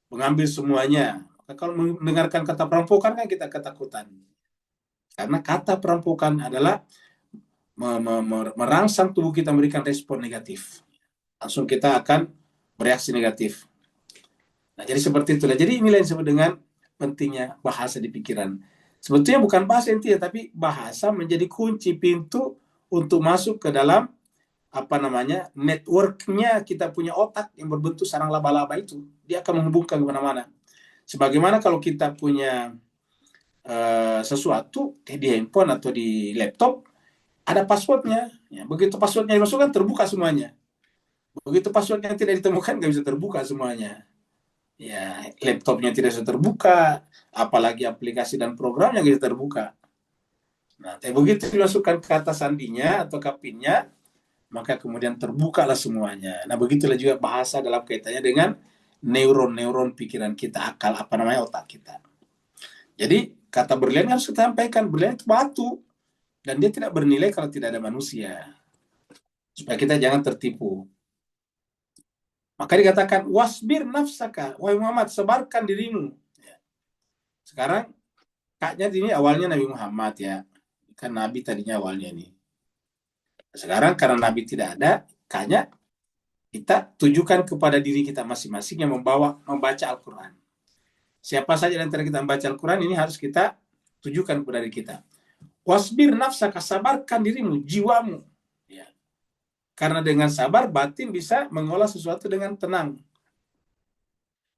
mengambil semuanya. Maka kalau mendengarkan kata perampokan kan kita ketakutan. Karena kata perampokan adalah merangsang tubuh kita memberikan respon negatif. Langsung kita akan bereaksi negatif. Nah, jadi seperti itulah. Jadi inilah yang disebut dengan pentingnya bahasa di pikiran. Sebetulnya bukan bahasa intinya, tapi bahasa menjadi kunci pintu untuk masuk ke dalam networknya kita punya otak yang berbentuk sarang laba-laba itu. Dia akan menghubungkan kemana-mana. Sebagaimana kalau kita punya sesuatu di handphone atau di laptop, ada passwordnya. Ya, begitu passwordnya dimasukkan, terbuka semuanya. Begitu passwordnya tidak ditemukan, nggak bisa terbuka semuanya. Ya, laptopnya tidak bisa terbuka, apalagi aplikasi dan programnya nggak bisa terbuka. Nah, tapi begitu dimasukkan kata sandinya atau kapinnya, maka kemudian terbukalah semuanya. Nah, begitulah juga bahasa dalam kaitannya dengan neuron-neuron pikiran kita, akal otak kita. Jadi kata berlian harus kita sampaikan, berlian itu batu dan dia tidak bernilai kalau tidak ada manusia. Supaya kita jangan tertipu. Maka dikatakan wasbir nafsaka, wahai Muhammad, sebarkan dirimu. Sekarang kaknya ini awalnya Nabi Muhammad ya. Kan Nabi tadinya awalnya ini. Sekarang karena Nabi tidak ada, kaknya kita tujukan kepada diri kita masing-masing yang membaca Al-Quran. Siapa saja antara kita membaca Al-Quran ini harus kita tujukan kepada diri kita. Wasbir nafsaka, sabarkan dirimu, jiwamu. Ya. Karena dengan sabar batin bisa mengolah sesuatu dengan tenang.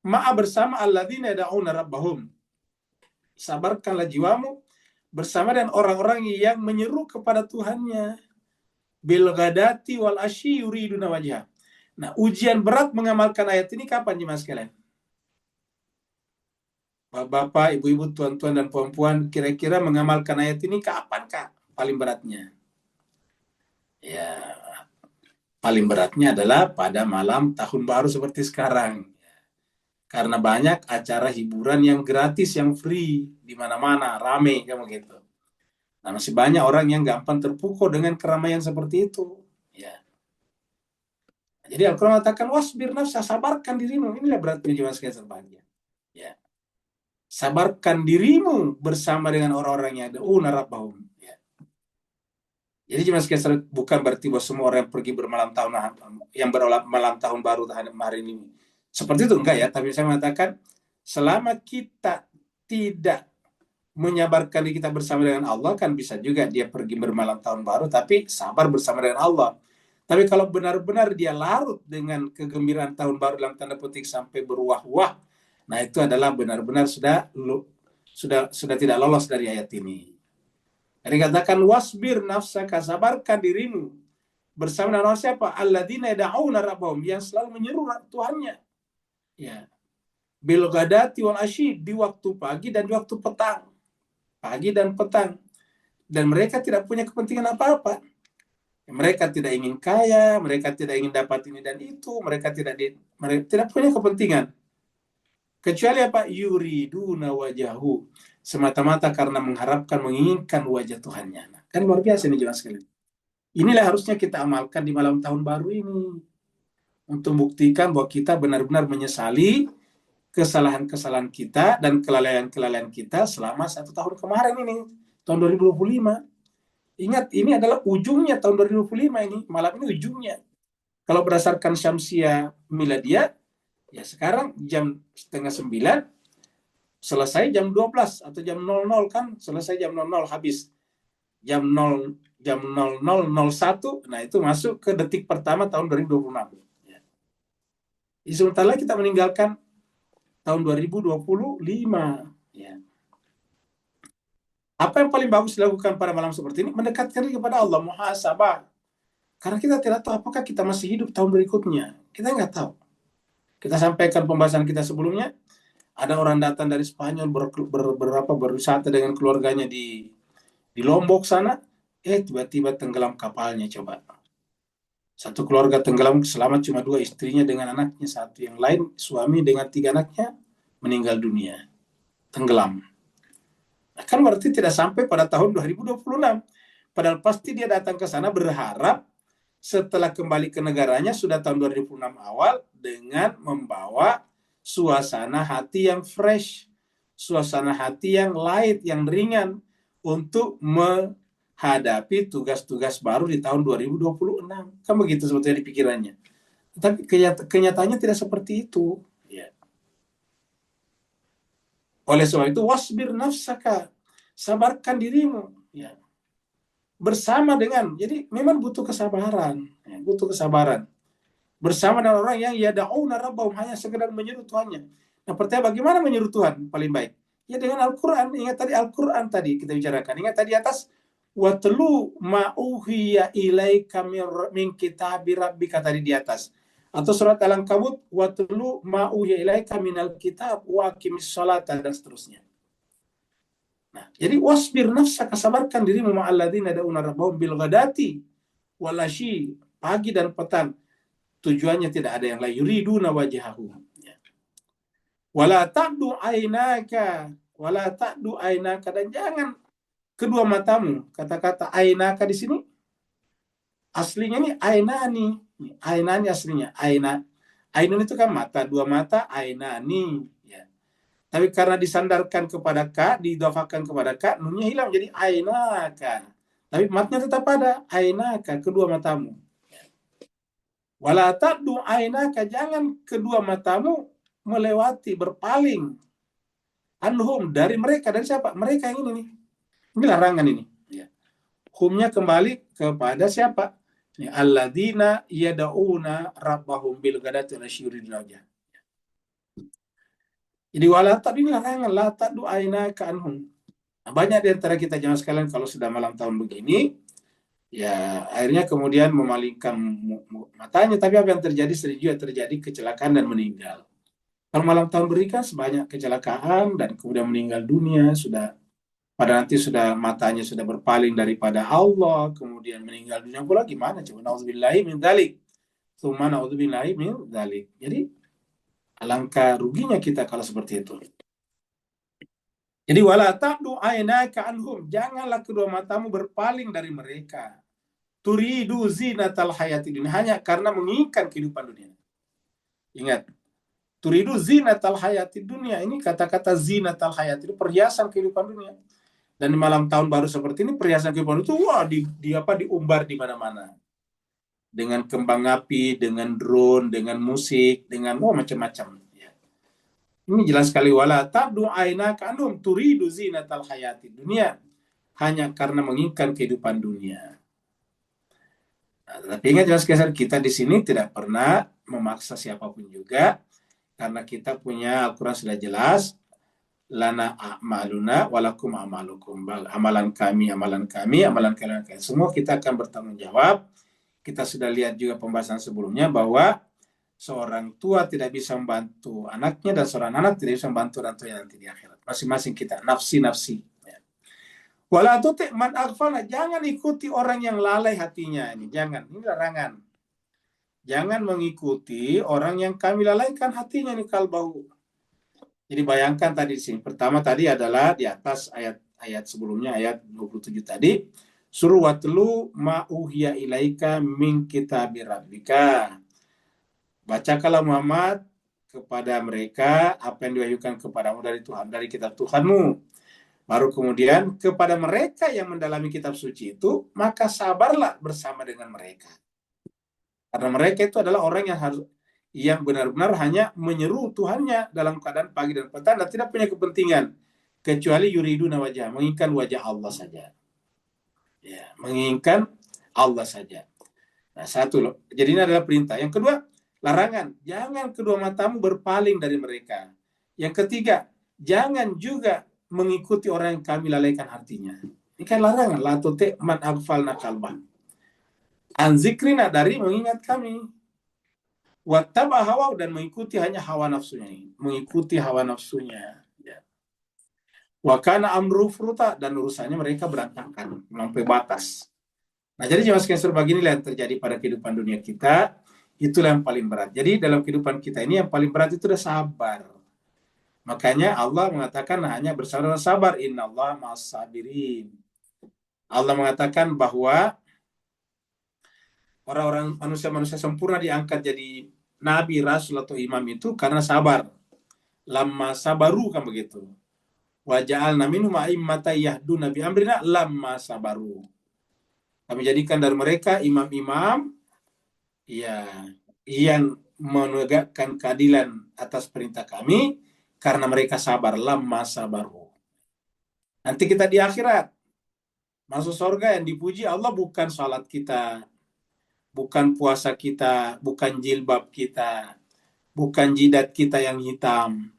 Ma'a bersama alladzina yad'una rabbahum. Sabarkanlah jiwamu bersama dengan orang-orang yang menyeru kepada Tuhannya. Bil ghadati wal asyi yuriduna wajhah. Nah, ujian berat mengamalkan ayat ini kapan jemaah sekalian? Bapak, ibu-ibu, tuan-tuan dan puan-puan, kira-kira mengamalkan ayat ini kapan Kak? Paling beratnya. Ya, paling beratnya adalah pada malam tahun baru seperti sekarang. Karena banyak acara hiburan yang gratis, yang free, di mana-mana, rame, kayak gitu. Nah, masih banyak orang yang gampang terpukau dengan keramaian seperti itu. Ya. Jadi Al-Quran mengatakan, wasbir nafsa, sabarkan dirimu. Inilah beratnya jiwa sekalian berbahagia. Ya. Sabarkan dirimu bersama dengan orang-orang yang ada rabbahum. Ya. Jadi jiwa sekalian bukan berarti bahwa semua orang yang pergi bermalam tahun, yang bermalam tahun baru hari ini. Seperti itu enggak ya, tapi saya mengatakan selama kita tidak menyabarkan diri kita bersama dengan Allah, kan bisa juga dia pergi bermalam tahun baru tapi sabar bersama dengan Allah. Tapi kalau benar-benar dia larut dengan kegembiraan tahun baru dalam tanda petik sampai berwah-wah, nah itu adalah benar-benar sudah tidak lolos dari ayat ini. Jadi katakan wasbir nafsaka, sabarkan dirimu bersama dengan orang siapa? Alladzina yad'una rabbahum, yang selalu menyeru Tuhannya. Ya. Bil ghadati wal asyi, di waktu pagi dan di waktu petang. Pagi dan petang. Dan mereka tidak punya kepentingan apa-apa. Mereka tidak ingin kaya, mereka tidak ingin dapat ini dan itu, mereka tidak punya kepentingan. Kecuali apa? Yuriduna wajahu, semata-mata karena mengharapkan, menginginkan wajah Tuhannya. Nah, kan luar biasa ini jelas sekali. Inilah harusnya kita amalkan di malam tahun baru ini. Untuk membuktikan bahwa kita benar-benar menyesali kesalahan-kesalahan kita dan kelalaian-kelalaian kita selama 1 tahun kemarin ini, tahun 2025. Ingat, ini adalah ujungnya tahun 2025 ini, malam ini ujungnya. Kalau berdasarkan Syamsiah Miladiyah, ya sekarang jam 8:30, selesai jam 12 atau jam 00 kan, selesai jam 00 habis. Jam 00:01, nah itu masuk ke detik pertama tahun 2026. Ya. Sebentar lagi kita meninggalkan tahun 2025. Ya. Apa yang paling bagus dilakukan pada malam seperti ini? Mendekatkan diri kepada Allah, muhasabah. Karena kita tidak tahu apakah kita masih hidup tahun berikutnya. Kita nggak tahu. Kita sampaikan pembahasan kita sebelumnya, ada orang datang dari Spanyol berwisata dengan keluarganya di Lombok sana, tiba-tiba tenggelam kapalnya, coba. Satu keluarga tenggelam, selamat cuma 2, istrinya dengan anaknya satu. Yang lain, suami dengan 3 anaknya, meninggal dunia. Tenggelam. Kan berarti tidak sampai pada tahun 2026. Padahal pasti dia datang ke sana berharap setelah kembali ke negaranya sudah tahun 2006 awal dengan membawa suasana hati yang fresh, suasana hati yang light, yang ringan untuk menghadapi tugas-tugas baru di tahun 2026. Kan begitu sebetulnya di pikirannya. Tapi kenyataannya tidak seperti itu. Ya. Oleh sebab itu, wasbir nafsaka, sabarkan dirimu. Ya. Bersama dengan, jadi memang butuh kesabaran. Ya, butuh kesabaran. Bersama dengan orang yang yada'una rabbahum, hanya sekedar menyeru Tuhannya. Nah, pertanyaan bagaimana menyeru Tuhan paling baik? Ya dengan Al-Quran. Ingat tadi Al-Quran tadi kita bicarakan. Ingat tadi atas, watlu ma'uhiya ilaika min kitabi rabbika tadi di atas. Atau surat Al-Ankabut, watlu ma'uhiya ilaika minal kitab wa aqimis sholata, dan seterusnya. Nah, jadi wasbir nafsaka, sabarkan dirimu ma'alladzina yad'una rabbahum bil ghadati wal asyi, pagi dan petang. Tujuannya tidak ada yang lain, yuriduna wajhahu. Wala ta'du ainaka, dan jangan kedua matamu. Kata-kata ainaka di sini aslinya ini ainani. Ainani aslinya ainun itu kan mata, 2 mata, ainani. Ya. Tapi karena disandarkan kepada ka, diidhafakan kepada ka, nunnya hilang jadi ainaka. Tapi matnya tetap ada, ainaka, kedua matamu. Wala ta'du ainaka, jangan kedua matamu melewati, berpaling anhum, dari mereka. Dari siapa? Mereka yang ini nih. Ini larangan ini. Ya. Humnya kembali kepada siapa? Ya, alladzina yada'una rabbahum bil ghadati wal asyi yuriduna wajha. Jadi wala ta'du, ini larangan, la ta'du ainaka anhum. Nah, banyak di antara kita jangan sekalian kalau sudah malam tahun begini, ya akhirnya kemudian memalingkan matanya, tapi apa yang terjadi? Sering juga terjadi kecelakaan dan meninggal. Kalau malam tahun berikan sebanyak kecelakaan dan kemudian meninggal dunia, sudah nanti sudah matanya sudah berpaling daripada Allah, kemudian meninggal dunia pula, gimana coba? Nauzubillahi min dzalik. Tsumma nauzubillahi min dzalik. Jadi alangkah ruginya kita kalau seperti itu. Jadi wala ta'du ainaka anhum, janganlah kedua matamu berpaling dari mereka. Turidu zinatal hayati dunia, hanya karena menginginkan kehidupan dunia. Ingat, turidu zinatal hayati dunia, ini kata-kata zinatal hayati itu perhiasan kehidupan dunia. Dan di malam tahun baru seperti ini, perhiasan kehidupan itu diumbar di mana-mana. Dengan kembang api, dengan drone, dengan musik, dengan macam-macam. Ya. Ini jelas sekali, wala tabdu ainaka anhum turidu zinatal hayati dunia, hanya karena menginginkan kehidupan dunia. Nah, tapi ingat jelas sekali, kita di sini tidak pernah memaksa siapapun juga, karena kita punya Al-Quran sudah jelas, lana a'maluna walakum a'malukum. Amalan kami, amalan kami, amalan kalian. Semua kita akan bertanggung jawab. Kita sudah lihat juga pembahasan sebelumnya bahwa seorang tua tidak bisa membantu anaknya dan seorang anak tidak bisa membantu orang tuanya nanti di akhirat. Masing-masing kita nafsi-nafsi. Wala tuti man aghfalna, jangan ikuti orang yang lalai hatinya ini. Jangan, ini larangan. Jangan mengikuti orang yang kami lalaikan hatinya ini kalbahu. Jadi bayangkan tadi di sini. Pertama tadi adalah di atas ayat sebelumnya, ayat 27 tadi. Suruh watlu ma'uhiya ilaika min kitabir rabbika. Bacakanlah Muhammad kepada mereka apa yang diwahyukan kepadamu dari Tuhan, dari kitab Tuhanmu. Baru kemudian kepada mereka yang mendalami kitab suci itu, maka sabarlah bersama dengan mereka. Karena mereka itu adalah orang yang benar-benar hanya menyeru Tuhannya dalam keadaan pagi dan petang dan tidak punya kepentingan kecuali yuriduna wajah, menginginkan wajah Allah saja. Ya, menginginkan Allah saja. Nah, satu loh. Jadi ini adalah perintah. Yang kedua, larangan. Jangan kedua matamu berpaling dari mereka. Yang ketiga, jangan juga mengikuti orang yang kami lalaikan hatinya. Ini kan larangan. La tuti man aghfalna qalbah. An zikrina, dari mengingat kami. Wattaba hawa, dan mengikuti hanya hawa nafsunya. Mengikuti hawa nafsunya. Ya. Wa kana amru fruta, dan urusannya mereka berantakan, melampaui batas. Nah, jadi jemaah sekalian begini yang terjadi pada kehidupan dunia kita, itulah yang paling berat. Jadi dalam kehidupan kita ini yang paling berat itu adalah sabar. Makanya Allah mengatakan hanya bersabar, innallaha ma'as sabirin. Allah mengatakan bahwa orang-orang manusia-manusia sempurna diangkat jadi nabi, rasul atau imam itu karena sabar. Lamma sabaru, kan begitu. Wa ja'alna minhum a'immatan yahduna bi amrina lamma sabaru. Kami jadikan dari mereka imam-imam ya yang menegakkan keadilan atas perintah kami karena mereka sabar, lamma sabaru. Nanti kita di akhirat masuk surga, yang dipuji Allah bukan salat kita, bukan puasa kita, bukan jilbab kita, bukan jidat kita yang hitam.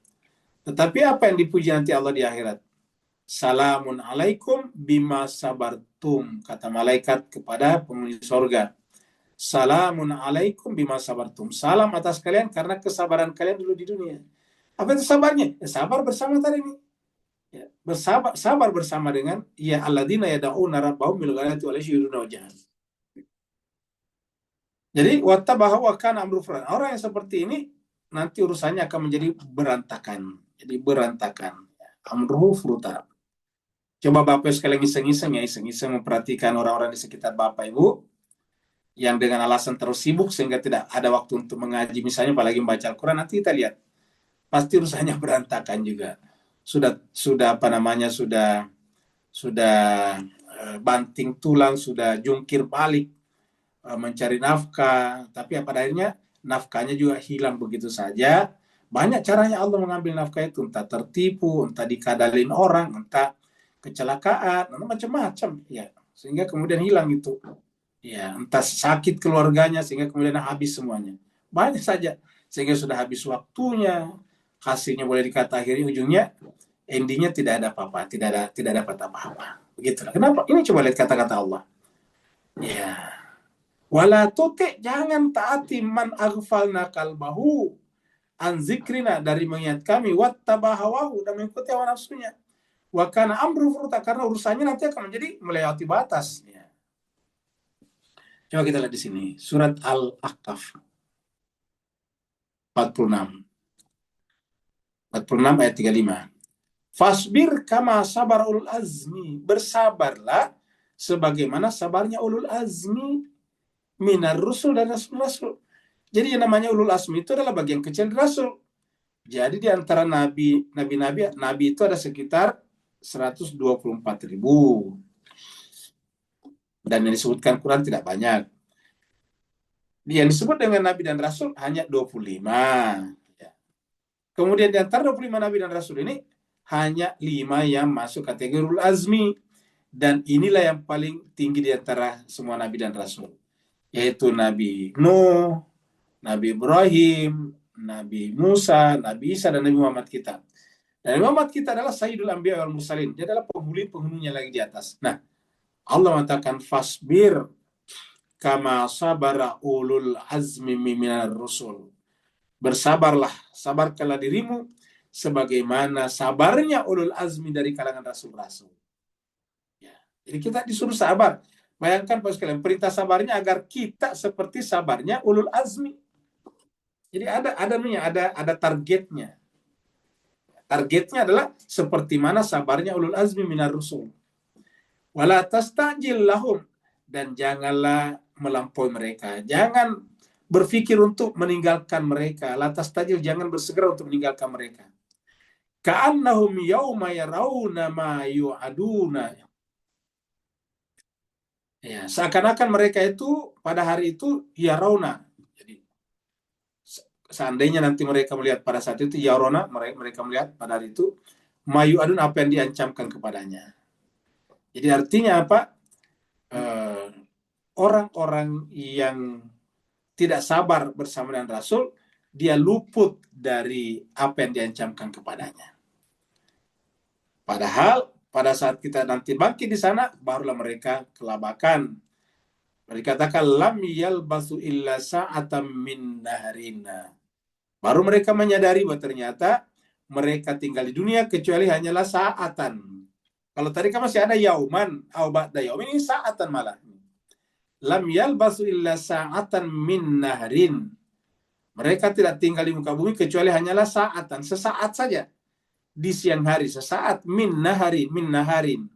Tetapi apa yang dipuji nanti Allah di akhirat? Salamun alaikum bima sabartum, kata malaikat kepada penghuni surga. Salamun alaikum bima sabartum. Salam atas kalian karena kesabaran kalian dulu di dunia. Apa itu sabarnya? Ya, sabar bersama tadi ini. Ya, sabar bersama dengan ya alladzina yad'una rabbahum bil ghadati wal ashi yuriduna wajhah. Jadi wattabahu wa kana amru furan. Orang yang seperti ini nanti urusannya akan menjadi berantakan. Jadi berantakan. Amruhu furuta. Coba Bapak sekalian iseng-iseng memperhatikan orang-orang di sekitar Bapak Ibu yang dengan alasan terus sibuk sehingga tidak ada waktu untuk mengaji, misalnya apalagi membaca Al-Quran, nanti kita lihat pasti urusannya berantakan juga. Sudah apa namanya, sudah banting tulang, sudah jungkir balik mencari nafkah, tapi pada akhirnya nafkahnya juga hilang begitu saja. Banyak caranya Allah mengambil nafkah itu, entah tertipu, entah dikadalin orang, entah kecelakaan, macam-macam ya, sehingga kemudian hilang itu. Ya, entah sakit keluarganya sehingga kemudian habis semuanya. Banyak saja sehingga sudah habis waktunya, hasilnya boleh dikata akhirnya ujungnya endingnya tidak ada apa-apa, tidak dapat apa-apa. Begitulah. Kenapa? Ini coba lihat kata-kata Allah. Ya. Wala tuti, jangan taati man aghfalna qalbahu an zikrina, dari mengingat kami, wattaba hawahu, dan mengikuti hawa nafsunya. Wa kana amru furuta, karena urusannya nanti akan menjadi melewati batas. Ya. Coba kita lihat di sini, surat Al-Ahqaf 46 ayat 35. Fasbir kama sabar ulul azmi, bersabarlah sebagaimana sabarnya ulul azmi minar rusul, dan rasul-rasul. Jadi yang namanya ulul azmi itu adalah bagian kecil rasul. Jadi di antara nabi itu ada sekitar 124.000. Dan yang disebutkan Quran tidak banyak. Yang disebut dengan nabi dan rasul hanya 25. Ya. Kemudian di antara 25 nabi dan rasul ini hanya 5 yang masuk kategori ulul azmi, dan inilah yang paling tinggi di antara semua nabi dan rasul, yaitu Nabi Nuh, Nabi Ibrahim, Nabi Musa, Nabi Isa, dan Nabi Muhammad kita. Dan Nabi Muhammad kita adalah Sayyidul Anbiya wal Mursalin. Dia adalah penghulunya lagi di atas. Nah, Allah mengatakan fasbir kama sabara ulul azmi minar rusul. Bersabarlah, sabarkanlah dirimu sebagaimana sabarnya ulul azmi dari kalangan rasul-rasul. Ya. Jadi kita disuruh sabar. Bayangkan Pak sekalian, perintah sabarnya agar kita seperti sabarnya ulul azmi. Jadi ada targetnya. Targetnya adalah seperti mana sabarnya ulul azmi minar rusul. Wala tastajil lahum, dan janganlah melampaui mereka. Jangan berpikir untuk meninggalkan mereka. La tastajil, jangan bersegera untuk meninggalkan mereka. Ka'annahum yawma yarawna ma yu'aduna. Ya, seakan-akan mereka itu pada hari itu yarawna. Jadi seandainya nanti mereka melihat pada saat itu yarawna, mereka melihat pada hari itu ma yu'adun, apa yang diancamkan kepadanya. Jadi artinya apa? Orang-orang yang tidak sabar bersama dengan Rasul, dia luput dari apa yang diancamkan kepadanya. Padahal pada saat kita nanti bangkit di sana, barulah mereka kelabakan. Mereka katakan lam yalbasu illa sa'atan min naharina. Baru mereka menyadari bahwa ternyata mereka tinggal di dunia kecuali hanyalah saatan. Kalau tadi kan masih ada yauman, au ba'da yaum, ini saatan malah. Lam yalbasu illa sa'atan min nahrin. Mereka tidak tinggal di muka bumi kecuali hanyalah saatan, sesaat saja di siang hari, sesaat min naharin.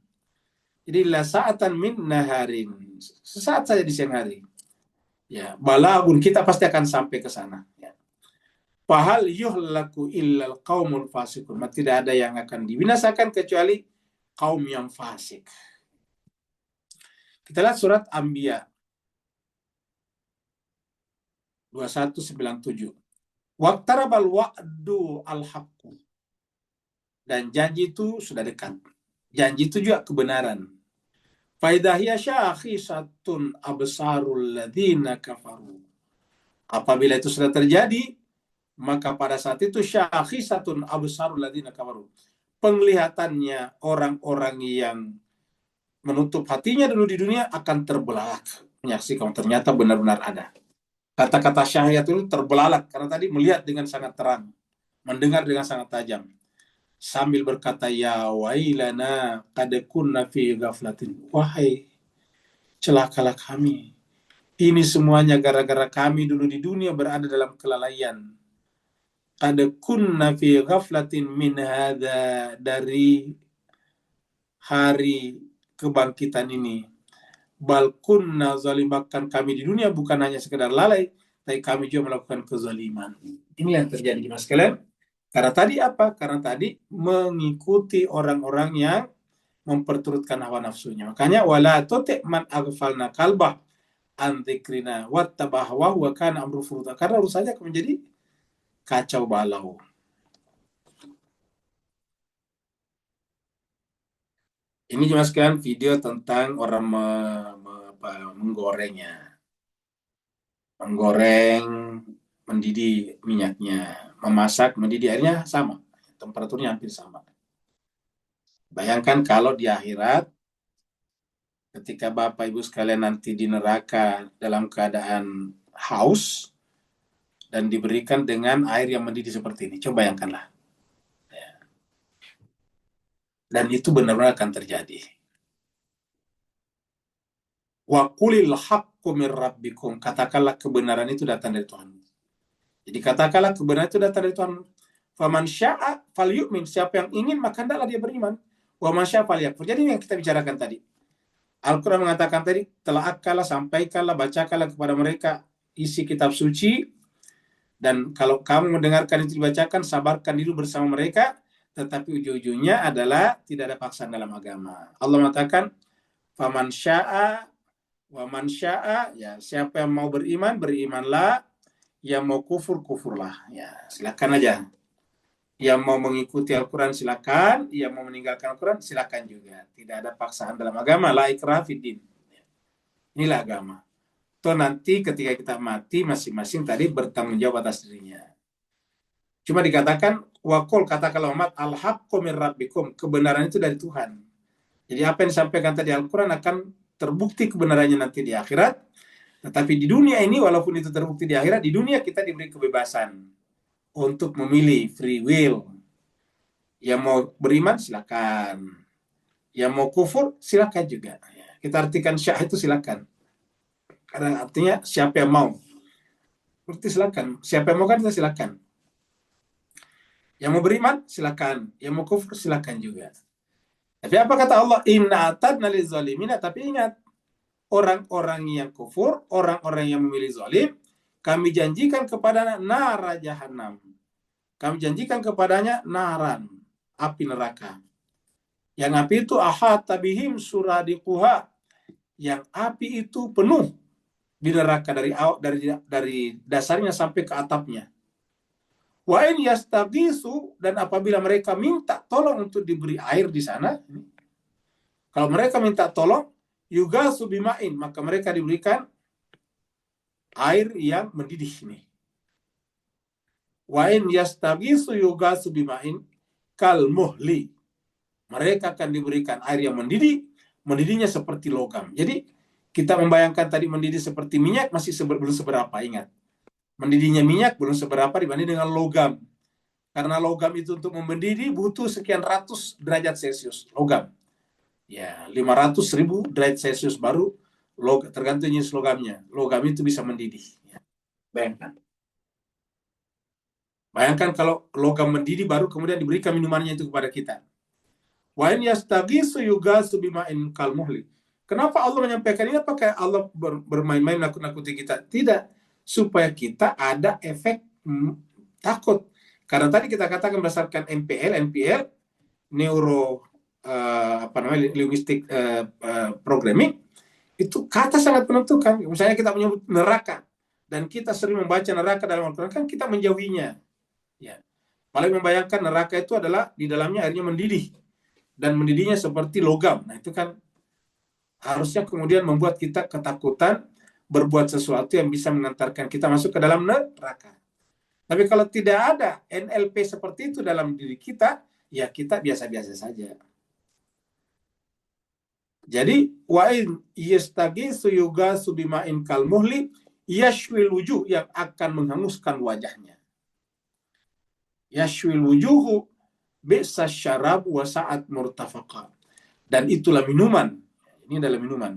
Jadi la sa'atan min naharin, sesaat saja di siang hari. Ya, balagun, kita pasti akan sampai ke sana. Ya. Fahal yuhlaku illal qaumul fasikun. Tidak ada yang akan dibinasakan kecuali kaum yang fasik. Kita lihat surat Anbiya 2197. Waqtarabal wa'du al-haqqu. Dan janji itu sudah dekat. Janji itu juga kebenaran. Faidahiyya syakhisatun absarul ladzina kafaru. Apabila itu sudah terjadi, maka pada saat itu syakhisatun absarul ladzina kafaru. Penglihatannya orang-orang yang menutup hatinya dulu di dunia akan terbelalak menyaksikan ternyata benar-benar ada. Kata-kata syahid itu terbelalak karena tadi melihat dengan sangat terang, mendengar dengan sangat tajam, sambil berkata ya wailana qad kunna fi ghaflatin. Wahai celakalah kami, ini semuanya gara-gara kami dulu di dunia berada dalam kelalaian. Qad kunna fi ghaflatin min hadza, dari hari kebangkitan ini. Bal kunna zalim, bahkan kami di dunia bukan hanya sekedar lalai, tapi kami juga melakukan kezaliman. Ini yang terjadi Mas sekalian. Karena tadi apa? Karena tadi mengikuti orang-orang yang memperturutkan hawa nafsunya. Makanya wala tuti man aghfalna qalbah an dzikrina wattabah wa huwa kana amru furuta. Karena urusannya akan menjadi kacau balau. Ini cuma sekian video tentang orang menggorengnya. Menggoreng, mendidih minyaknya, memasak, mendidih airnya sama. Temperaturnya hampir sama. Bayangkan kalau di akhirat, ketika Bapak Ibu sekalian nanti di neraka dalam keadaan haus, dan diberikan dengan air yang mendidih seperti ini. Coba bayangkanlah. Dan itu benar-benar akan terjadi. Wa qulil haqqu mir rabbikum. Katakanlah kebenaran itu datang dari Tuhan. Jadi katakanlah kebenaran itu datang dari Tuhan. Faman sya'a falyu'min. Siapa yang ingin maka hendaklah dia beriman. Wa man sya'a falyakfur. Jadi ini yang kita bicarakan tadi. Al-Quran mengatakan tadi, telakkanlah, sampaikanlah, bacakanlah kepada mereka isi kitab suci, dan kalau kamu mendengarkan itu dibacakan, sabarkan diri bersama mereka, tetapi ujung-ujungnya adalah tidak ada paksaan dalam agama. Allah mengatakan, faman sya'a wa man sya'a, ya, siapa yang mau beriman, berimanlah, yang mau kufur, kufurlah. Ya, silakan aja. Yang mau mengikuti Al-Quran silakan, yang mau meninggalkan Al-Quran silakan juga. Tidak ada paksaan dalam agama, la ikraha fiddin. Inilah agama. Toh nanti ketika kita mati masing-masing tadi bertanggung jawab atas dirinya. Cuma dikatakan wakul, katakanlah umat, al-haqqu min rabbikum, kebenaran itu dari Tuhan. Jadi apa yang disampaikan tadi Al-Quran akan terbukti kebenarannya nanti di akhirat. Tetapi di dunia ini walaupun itu terbukti di akhirat, di dunia kita diberi kebebasan untuk memilih, free will. Yang mau beriman silakan, yang mau kufur silakan juga. Kita artikan syah itu silakan, karena artinya siapa yang mau, berarti silakan. Siapa yang mau kan kita silakan. Yang mau beriman silakan, yang mau kufur silakan juga. Tapi apa kata Allah? Inna atadna lizalimina. Tapi ingat, orang-orang yang kufur, orang-orang yang memilih zalim, kami janjikan kepada nara jahannam. Kami janjikan kepadanya naran, api neraka. Yang api itu ahata bihim suradiquha. Yang api itu penuh di neraka dari dasarnya sampai ke atapnya. Wa in yastaghisu, dan apabila mereka minta tolong untuk diberi air di sana, kalau mereka minta tolong, yugasu bimain, maka mereka diberikan air yang mendidih ini. Wa in yastaghisu yugasu bimain kal muhli. Mereka akan diberikan air yang mendidih, mendidihnya seperti logam. Jadi kita membayangkan tadi mendidih seperti minyak masih belum seberapa, ingat. Mendidihnya minyak belum seberapa dibanding dengan logam. Karena logam itu untuk mendidih butuh sekian ratus derajat Celcius, logam. Ya, 500.000 derajat Celcius baru tergantung jenis logamnya. Logam itu bisa mendidih. Ya. Bayangkan kalau logam mendidih baru kemudian diberikan minumannya itu kepada kita. Wa in yastaghisu yugasu bima'in kal muhli. Kenapa Allah menyampaikan ini? Apakah Allah bermain-main nakut-nakuti kita? Tidak. Supaya kita ada efek takut. Karena tadi kita katakan berdasarkan NPL, neuro linguistic programming, itu kata sangat menentukan. Misalnya kita menyebut neraka dan kita sering membaca neraka dalam Al-Quran, kan kita menjauhinya. Ya. Paling membayangkan neraka itu adalah di dalamnya airnya mendidih dan mendidihnya seperti logam. Nah, itu kan harusnya kemudian membuat kita ketakutan berbuat sesuatu yang bisa mengantarkan kita masuk ke dalam neraka. Tapi kalau tidak ada NLP seperti itu dalam diri kita, ya kita biasa-biasa saja. Jadi wa in yastaghisu yugasu bima'in kal muhli yashwil wujuh, yang akan menghanguskan wajahnya. Yashwil wujuhu bi'sa syarab wa sa'at murtafaqa. Dan itulah minuman. Ini adalah minuman.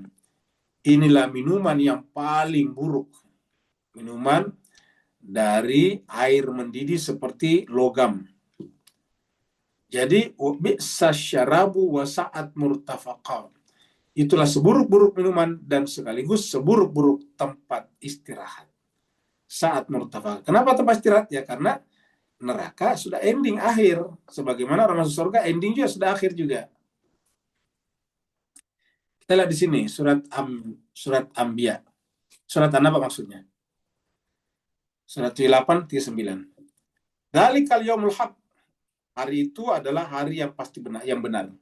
Inilah minuman yang paling buruk. Minuman dari air mendidih seperti logam. Jadi bi'sa syarabu wa sa'at murtafaqa. Itulah seburuk-buruk minuman dan sekaligus seburuk-buruk tempat istirahat. Saat murtafaqa. Kenapa tempat istirahat? Ya karena neraka sudah ending, akhir. Sebagaimana orang masuk surga ending juga sudah akhir juga. Kita lihat di sini surat Anbiya. Surat An-Naba maksudnya. Surat 8:39. Dzalikal yaumul haq. Hari itu adalah hari yang pasti benar, yang benar.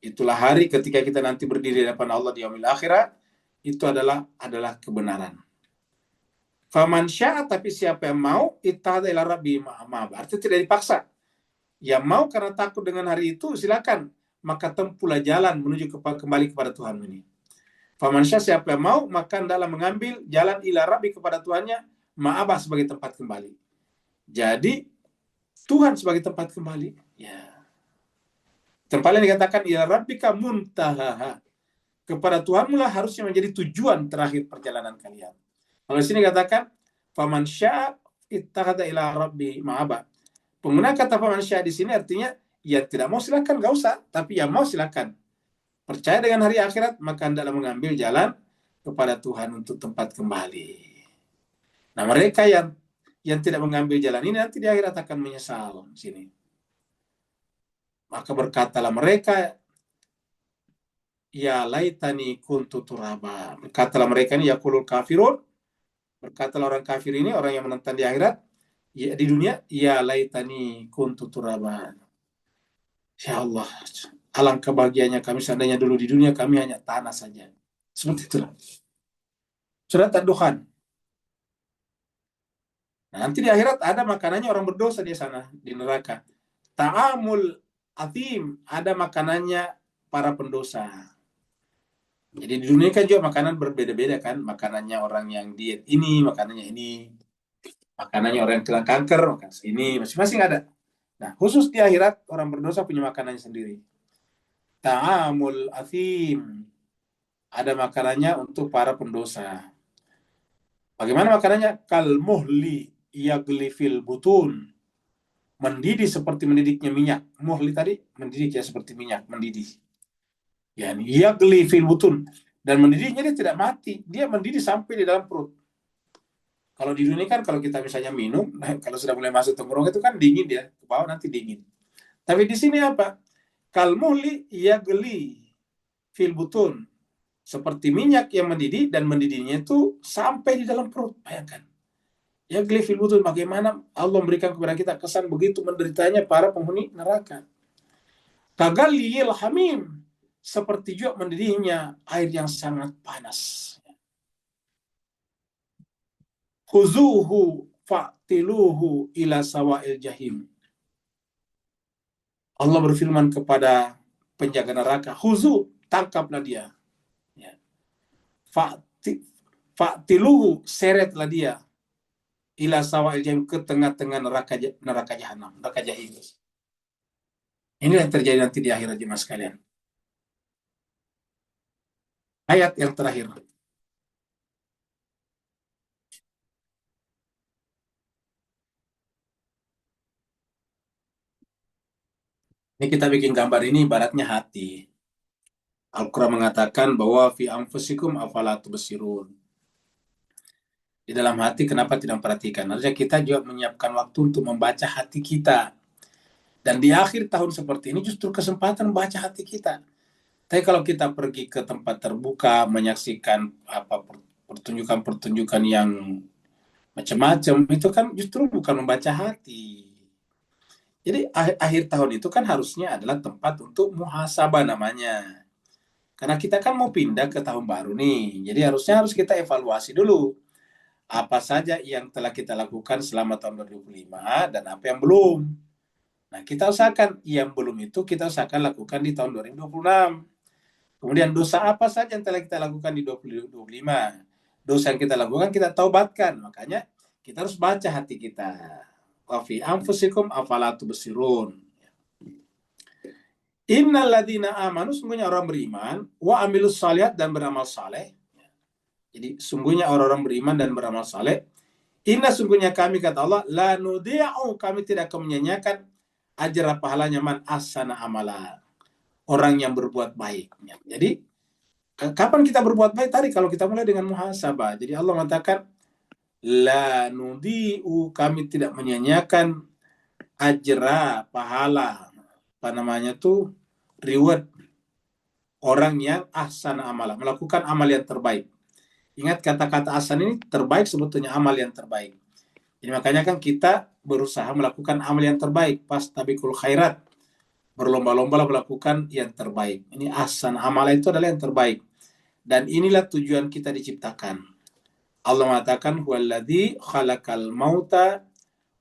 Itulah hari ketika kita nanti berdiri di hadapan Allah di yaumil akhirat, itu adalah kebenaran. Faman syaa, tapi siapa yang mau, ittakhadha ila rabbi ma'ab. Artinya tidak dipaksa. Yang mau karena takut dengan hari itu, silakan. Maka tempuhlah jalan menuju kembali kepada Tuhan ini. Faman syaa, siapa yang mau, maka hendaklah mengambil jalan ila rabbi, kepada Tuhannya, ma'abah, sebagai tempat kembali. Jadi Tuhan sebagai tempat kembali. Ya. Tempat yang dikatakan ila rabbika muntahaha. Kepada Tuhanmu lah harusnya menjadi tujuan terakhir perjalanan kalian. Kalau di sini katakan faman syaa ittakhadha ila rabbi ma'aba. Penggunaan kata faman syaa di sini artinya ya tidak mau silakan, enggak usah, tapi yang mau silakan. Percaya dengan hari akhirat, maka hendaklah mengambil jalan kepada Tuhan untuk tempat kembali. Nah, mereka yang tidak mengambil jalan ini nanti di akhirat akan menyesal di sini. Maka berkatalah mereka, ya laitani kuntu turaba. Berkatalah mereka ini, yaqulul kafirun. Berkatalah orang kafir ini, orang yang menentang di akhirat, Ya, di dunia, ya laitani kuntu turaban. Ya Allah, alangkah bahagianya kami seandainya dulu di dunia kami hanya tanah saja. Seperti itulah. Surat Ad-Dukhan. Nah, nanti di akhirat ada makanannya orang berdosa di sana, di neraka. Ta'amul atim, ada makanannya para pendosa. Jadi di dunia kan juga makanan berbeda-beda kan. Makanannya orang yang diet ini, makanannya ini. Makanannya orang yang kena kanker, makan ini. Masing-masing ada. Nah, khusus di akhirat, orang berdosa punya makanannya sendiri. Ta'amul atim, ada makanannya untuk para pendosa. Bagaimana makanannya? Kal muhli yagli fil butun. Mendidih seperti mendidihnya minyak. Muhli tadi mendidih ya seperti minyak, mendidih. Ya, yagli fil butun. Dan mendidihnya dia tidak mati, dia mendidih sampai di dalam perut. Kalau di dunia kan kalau kita misalnya minum, kalau sudah mulai masuk tenggorok itu kan dingin dia, ke bawah nanti dingin. Tapi di sini apa? Kal muhli yagli fil butun. Seperti minyak yang mendidih dan mendidihnya itu sampai di dalam perut. Bayangkan. Ya fil butun, bagaimana Allah memberikan kepada kita kesan begitu menderitanya para penghuni neraka. Kagaliyil hamim, seperti juga mendidihnya air yang sangat panas. Khuzuhu fa'tiluhu ila sawa'il jahim. Allah berfirman kepada penjaga neraka, khuzu, tangkaplah dia. Ya. Fa'tiluhu, seretlah dia. Ila sawa'il jahim, ke tengah-tengah neraka jahanam, neraka jahim. Ini yang terjadi nanti di akhirat jemaah sekalian. Ayat yang terakhir. Ini kita bikin gambar ini ibaratnya hati. Al-Quran mengatakan bahwa fi anfusikum afala tubsirun. Di dalam hati kenapa tidak memperhatikan? Harusnya kita juga menyiapkan waktu untuk membaca hati kita. Dan di akhir tahun seperti ini justru kesempatan membaca hati kita. Tapi kalau kita pergi ke tempat terbuka, menyaksikan apa pertunjukan-pertunjukan yang macam-macam, itu kan justru bukan membaca hati. Jadi akhir tahun itu kan harusnya adalah tempat untuk muhasabah namanya. Karena kita kan mau pindah ke tahun baru nih. Jadi harus kita evaluasi dulu. Apa saja yang telah kita lakukan selama tahun 2025 dan apa yang belum. Nah, kita usahakan yang belum itu kita usahakan lakukan di tahun 2026. Kemudian dosa apa saja yang telah kita lakukan di 2025. Dosa yang kita lakukan kita taubatkan. Makanya kita harus baca hati kita. Wa fi anfusikum afala tubsirun. Innal ladzina amanu, sungguhnya orang beriman, wa amilus shalihat, dan beramal saleh. Jadi sungguhnya orang-orang beriman dan beramal saleh. Inna, sungguhnya kami, kata Allah, la nudi'u, kami tidak akan menyanyiakan ajar pahalanya man ahsana amala, orang yang berbuat baik. Jadi kapan kita berbuat baik? Tadi kalau kita mulai dengan muhasabah. Jadi Allah mengatakan la nudi'u, kami tidak menyanyiakan ajra, pahala, apa namanya tuh, reward orang yang ahsana amala, melakukan amal yang terbaik. Ingat kata-kata ahsan ini, terbaik sebetulnya amal yang terbaik. Jadi makanya kan kita berusaha melakukan amal yang terbaik, fastabiqul khairat, berlomba-lomba melakukan yang terbaik. Ini ahsan amala itu adalah yang terbaik. Dan inilah tujuan kita diciptakan. Allah mengatakan huwallazi khalaqal mauta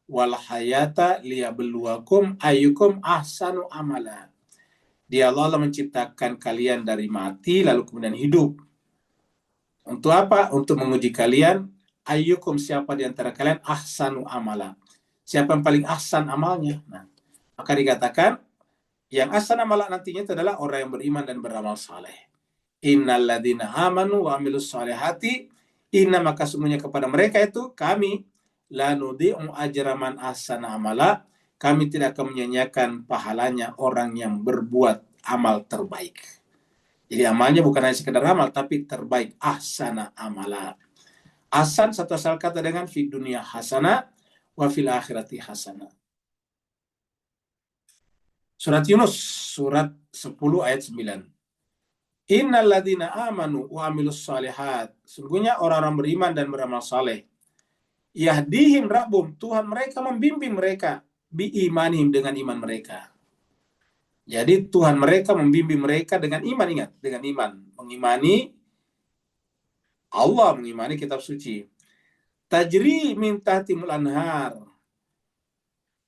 wal hayata liyabluwakum ayyukum ahsanu amala. Dia Allah menciptakan kalian dari mati lalu kemudian hidup. Untuk apa? Untuk menguji kalian, ayyukum, siapa di antara kalian ahsanu amala. Siapa yang paling ahsan amalnya. Nah, maka dikatakan yang ahsan amala nantinya itu adalah orang yang beriman dan beramal saleh. Innal ladzina amanu wa amilus salihati, inna, maka sungguhnya kepada mereka itu kami la nudi'u ajra man ahsana amala, kami tidak akan menyanyiakan pahalanya orang yang berbuat amal terbaik. Jadi amalnya bukan hanya sekedar amal, tapi terbaik, ahsana amala. Ahsan satu asal kata dengan fi dunia hasana wa fil akhirati hasana. Surat Yunus, surat 10 ayat 9. Innal ladzina amanu wa amilus shalihat, sungguhnya orang-orang beriman dan beramal saleh. Yahdihim Rabbum, Tuhan mereka membimbing mereka biimanihim, dengan iman mereka. Jadi Tuhan mereka membimbing mereka dengan iman, ingat, dengan iman, mengimani Allah, mengimani kitab suci. Tajri min tahtimul anhar.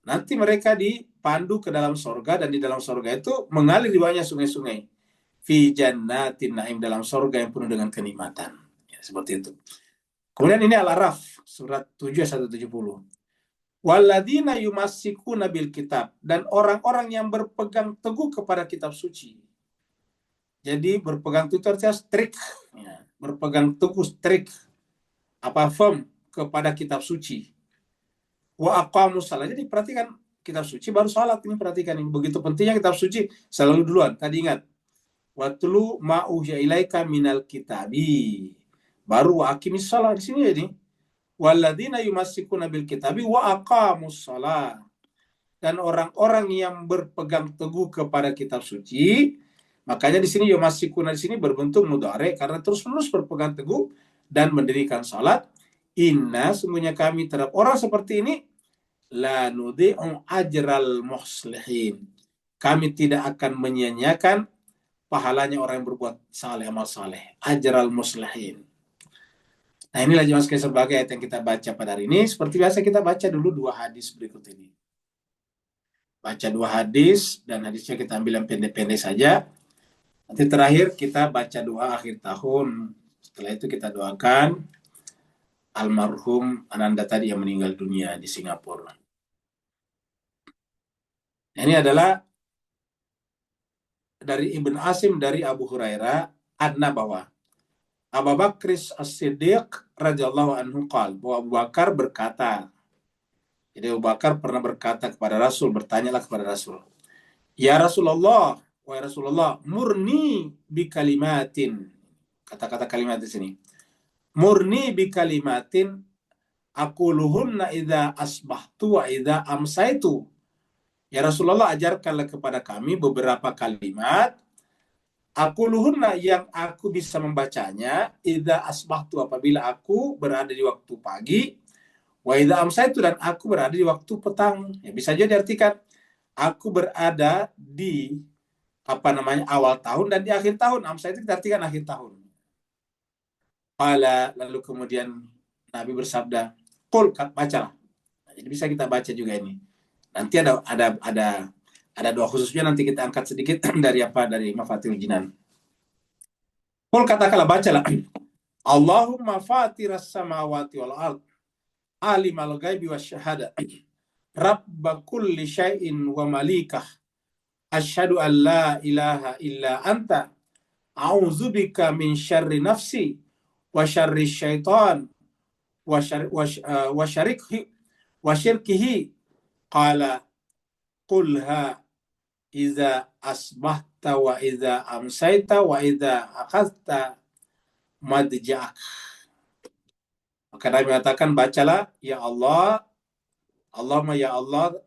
Nanti mereka dipandu ke dalam sorga, dan di dalam sorga itu mengalir di bawahnya sungai-sungai. Fi jannatin naim, dalam sorga yang penuh dengan kenikmatan. Ya, seperti itu. Kemudian ini Al-Araf, surat 7 ayat 170. Waladina yumassikuna bil kitab, dan orang-orang yang berpegang teguh kepada kitab suci. Jadi berpegang teguh itu artinya strict, ya, berpegang teguh strict, firm kepada kitab suci. Wa aqamus shalah. Jadi perhatikan, kitab suci baru salat, ini perhatikan, ini begitu pentingnya kitab suci, selalu duluan. Tadi ingat, watlu ma uhiya ilaika minal kitabi, baru wa aqimis shalah. Di sini jadi walladzina yumassikuna bil kitabi wa aqamus shalah, dan orang-orang yang berpegang teguh kepada kitab suci. Makanya di sini yumassikuna di sini berbentuk mudhari karena terus-menerus berpegang teguh dan mendirikan salat. Inna, sungguhnya kami terhadap orang seperti ini, la nudhi'u ajral muslihin, kami tidak akan menyia-nyiakan pahalanya orang yang berbuat saleh, amal saleh. Ajral muslihin. Nah, inilah jemaah sekalian sebagai ayat yang kita baca pada hari ini. Seperti biasa kita baca dulu 2 hadis berikut ini. Baca 2 hadis, dan hadisnya kita ambil yang pendek-pendek saja. Nanti terakhir kita baca doa akhir tahun. Setelah itu kita doakan almarhum Ananda tadi yang meninggal dunia di Singapura. Ini adalah dari Ibn Asim dari Abu Hurairah bahwa Abu Bakr As-Siddiq radhiyallahu anhu qala, bahwa Abu Bakar berkata. Jadi Abu Bakar pernah berkata kepada Rasul, bertanyalah kepada Rasul, "Ya Rasulullah, wahai Rasulullah, murni bi kalimatin." Kata-kata kalimat di sini. Murni bi kalimatin aquluhunna idza asbahtu wa idza amsaitu. Ya Rasulullah, ajarkanlah kepada kami beberapa kalimat aquluhunna, yang aku bisa membacanya, idza asbahtu, apabila aku berada di waktu pagi, wa idza amsaitu, dan aku berada di waktu petang. Ya, bisa jadi diartikan aku berada di awal tahun dan di akhir tahun. Amsaitu kita artikan akhir tahun. Lalu kemudian Nabi bersabda, "Qul," bacalah. Nah, jadi bisa kita baca juga ini. Nanti ada doa khususnya, nanti kita angkat sedikit dari Mafatihul Jinan. Qul, katakanlah, bacalah. Allahumma fatiras samawati wal ard, alimal ghaibi wasyahada, rabba kulli syai'in wa malikah, asyhadu an la ilaha illa anta, a'udzubika min syarri nafsi wa syarri syaitan wa syirkihi. Qala qulha idza asbahta wa idza amsayta wa idza akhadta madja'ak. Maka Nabi mengatakan, bacalah, ya Allah, Allahumma ya Allah,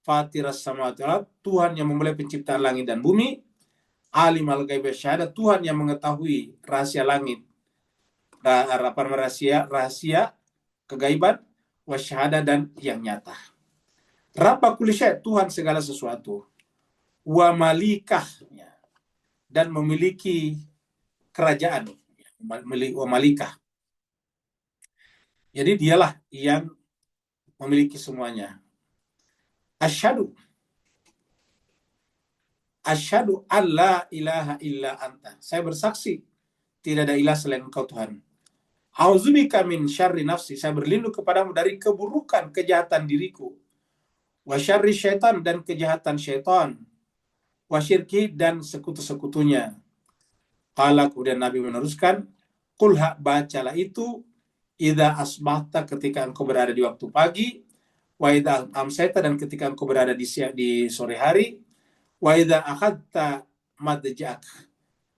fatiras samawati wal ard, Tuhan yang memulai penciptaan langit dan bumi, alimal ghaibi wasyahada, Tuhan yang mengetahui rahasia langit, rahasia kegaiban, wasyahada, dan yang nyata. Rabba kulli syai', Tuhan segala sesuatu, wa malikah, dan memiliki kerajaan, wa malikah. Jadi dialah yang memiliki semuanya. Asyhadu an la ilaha illa anta, saya bersaksi tidak ada ilah selain Engkau Tuhan. A'udzubika min syarri nafsi, saya berlindung kepadamu dari keburukan kejahatan diriku. Wa syarri syaitan, dan kejahatan syaitan. Wa syirki, dan sekutu-sekutunya. Qala, kemudian Nabi meneruskan, qul, bacalah itu, idza asbahta, ketika engkau berada di waktu pagi, wa idza amsayta, dan ketika engkau berada di sore hari, wa idza akhadta madja'ak,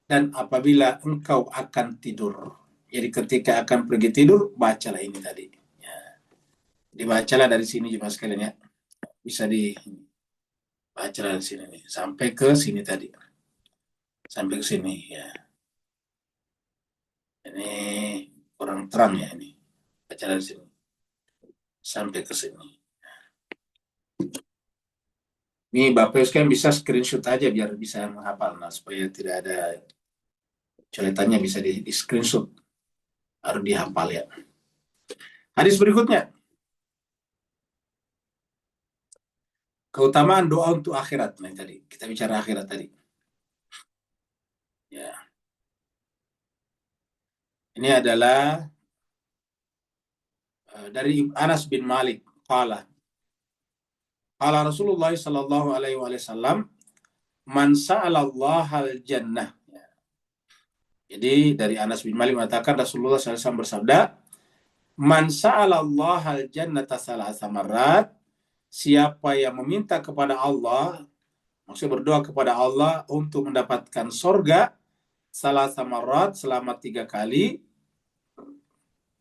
dan apabila engkau akan tidur. Jadi ketika akan pergi tidur, bacalah ini tadi. Ya. Dibacalah dari sini juga sekalian, ya. Bisa dibacalah dari sini nih, sampai ke sini tadi. Sampai ke sini, ya. Ini kurang terang, ya, ini. Bacalah dari sini. sampai ke sini. Ini Bapak sekalian bisa screenshot aja biar bisa menghafal, nah, supaya tidak ada coretannya, bisa di screenshot, harus dihafal ya. Hadis berikutnya, keutamaan doa untuk akhirat. Nah, tadi kita bicara akhirat tadi. Ya. Ini adalah dari Anas bin Malik. Qala Rasulullah sallallahu alaihi wasallam, man sa'ala Allah al-jannah. Jadi dari Anas bin Malik mengatakan Rasulullah SAW bersabda, man sa'ala Allah al-jannata salasa marrat, siapa yang meminta kepada Allah, maksudnya berdoa kepada Allah untuk mendapatkan sorga salasa marrat, selama 3 kali,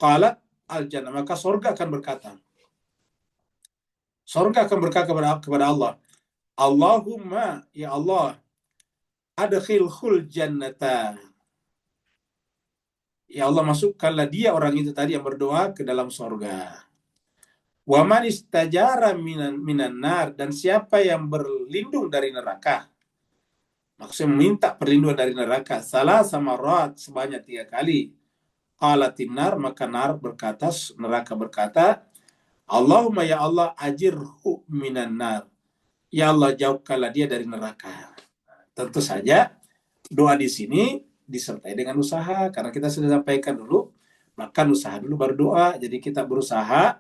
qalat al-jannah, maka sorga akan berkata, kepada Allah, Allahumma, ya Allah, adkhilhul jannata, ya Allah, masukkanlah dia, orang itu tadi yang berdoa, ke dalam sorga. Wa man istajara minan nar, dan siapa yang berlindung dari neraka, maksudnya meminta perlindungan dari neraka, salah sama rot, sebanyak 3 kali, qalatin nar, maka neraka berkata, Allahumma ya Allah, ajirhu minan nar, ya Allah, jauhkanlah dia dari neraka. Tentu saja doa di sini disertai dengan usaha, karena kita sudah sampaikan dulu, makan usaha dulu baru doa. Jadi kita berusaha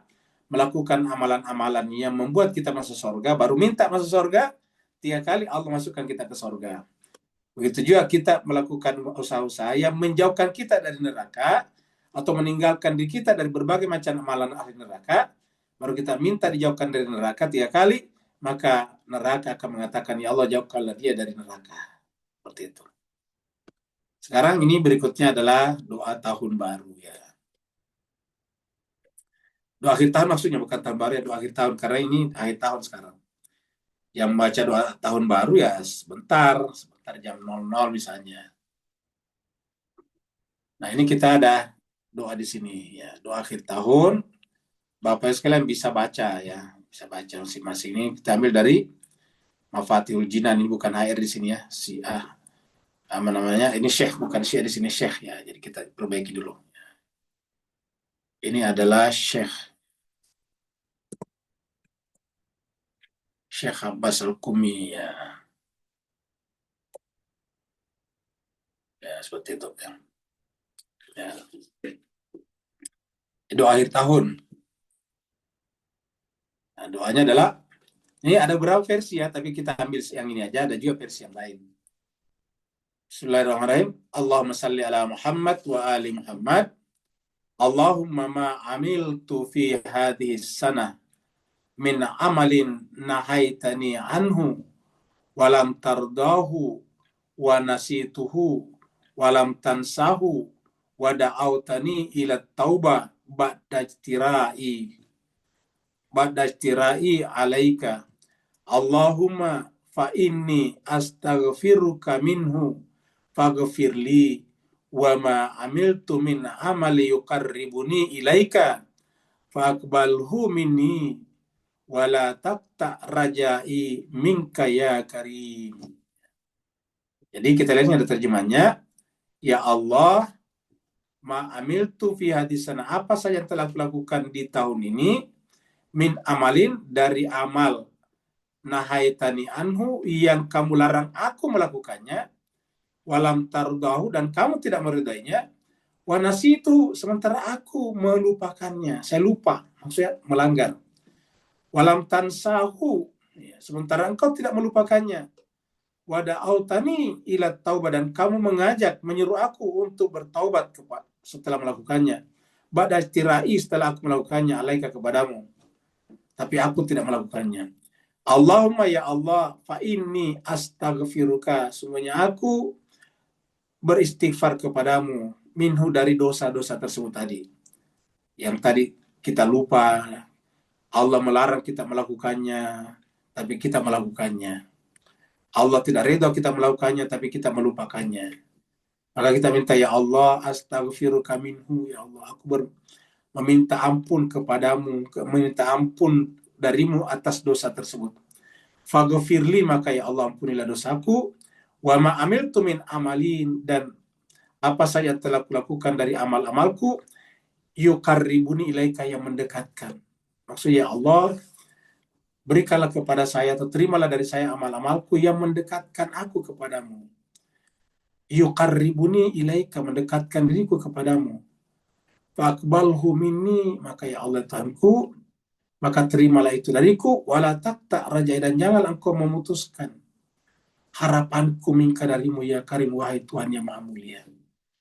melakukan amalan-amalan yang membuat kita masuk surga, baru minta masuk surga. 3 kali Allah masukkan kita ke surga. Begitu juga kita melakukan usaha-usaha yang menjauhkan kita dari neraka, atau meninggalkan diri kita dari berbagai macam amalan ahli neraka, baru kita minta dijauhkan dari neraka 3 kali, maka neraka akan mengatakan, ya Allah, jauhkanlah dia dari neraka. Seperti itu. Sekarang ini berikutnya adalah doa tahun baru ya. Doa akhir tahun maksudnya, bukan tahun baru ya, doa akhir tahun, karena ini akhir tahun sekarang. Yang baca doa tahun baru ya sebentar jam 00 misalnya. Nah, ini kita ada doa di sini ya, doa akhir tahun. Bapak sekalian bisa baca ya, bisa baca masing-masing. Ini kita ambil dari Mafatihul Jinan, ini bukan HR di sini ya, apa namanya? Ini Syekh, bukan Syekh di sini, Syekh ya. Jadi kita perbaiki dulu. Ini adalah Syekh Abbas Al-Qumi ya. Ya, seperti itu ya. Ya. Doa akhir tahun. Nah, doanya adalah, ini ada beberapa versi ya, tapi kita ambil yang ini aja, ada juga versi yang lain. Bismillahirrahmanirrahim. Allahumma salli ala Muhammad wa ali Muhammad. Allahumma ma amiltu fi hadhihi sanah min amalin nahaitani anhu walam tardahu wa nasituhu walam tansahu wa da'autani ila taubah ba'da ijtirai alaika. Allahumma fa inni astaghfiruka minhu faghfirli wa ma amiltu min amali yuqarribuni ilaika faqbalhu minni wala taqta rajai minka ya karim. Jadi kita lihat ada terjemahnya, ya Allah, ma amiltu fi hadisana, apa saja yang telah kulakukan di tahun ini, min amalin, dari amal, nahaitani anhu, yang kamu larang aku melakukannya, walam tardahu, dan kamu tidak meridainya, wa nasitu, sementara aku melupakannya, saya lupa, maksudnya melanggar, walam tansahu, sementara engkau tidak melupakannya, wa da'autani ila taubah, dan kamu menyuruh aku untuk bertaubat setelah melakukannya, ba'da ijtirai, setelah aku melakukannya, alaika, kepadamu, tapi aku tidak melakukannya. Allahumma ya Allah, fa inni astaghfiruka, semuanya aku beristighfar kepadamu, minhu, dari dosa-dosa tersebut tadi. Yang tadi kita lupa, Allah melarang kita melakukannya, tapi kita melakukannya. Allah tidak ridha kita melakukannya, tapi kita melupakannya. Maka kita minta, ya Allah, astaghfiruka minhu, ya Allah, aku meminta ampun kepadamu, meminta ampun darimu atas dosa tersebut. Faghfirli, maka ya Allah ampunilah dosaku, wa ma amiltu min amalin, dan apa saja telah kulakukan dari amal-amalku, yuqarribuni ilaika, yang mendekatkan. Maksudnya, ya Allah, berikanlah kepada saya atau terimalah dari saya amal-amalku yang mendekatkan aku kepadamu. Yuqarribuni ilaika, mendekatkan diriku kepadamu. Faqbalhu minni, maka ya Allah Tuhanku, maka terimalah itu dariku. Wala taqta rajai, dan jangan engkau memutuskan harapanku minka darimu ya Karim, wahai Tuhan yang Maha Mulia.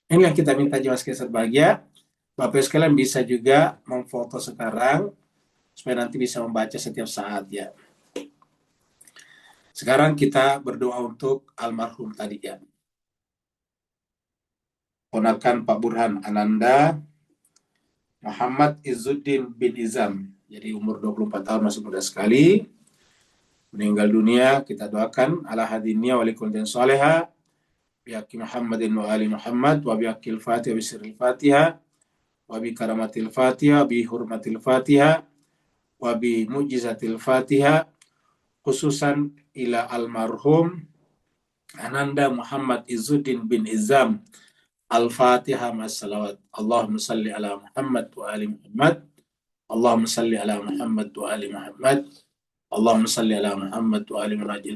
Ini yang kita minta jemaah sekalian berbahagia. Bapak sekalian bisa juga memfoto sekarang supaya nanti bisa membaca setiap saat ya. Sekarang kita berdoa untuk almarhum tadi ya. Ponakan Pak Burhan Ananda Muhammad Izzuddin bin Izam. Jadi umur 24 tahun, masih muda sekali. Meninggal dunia, kita doakan ala hadinnya wa likulli salihah bihaqi Muhammadin wa ali Muhammad wa bihaqil Fatihah wa sirril Fatihah wa bi karamatil Fatihah bi hurmatil Fatihah wa bi mujizatil Fatihah, khususan ila almarhum Ananda Muhammad Izzuddin bin Izam. Al-Fatihah ma'as-salawat. Allahumma salli ala Muhammad wa ali Muhammad. Allahumma salli ala Muhammad wa ali Muhammad. Allahumma salli ala Muhammad wa ali Muhammad.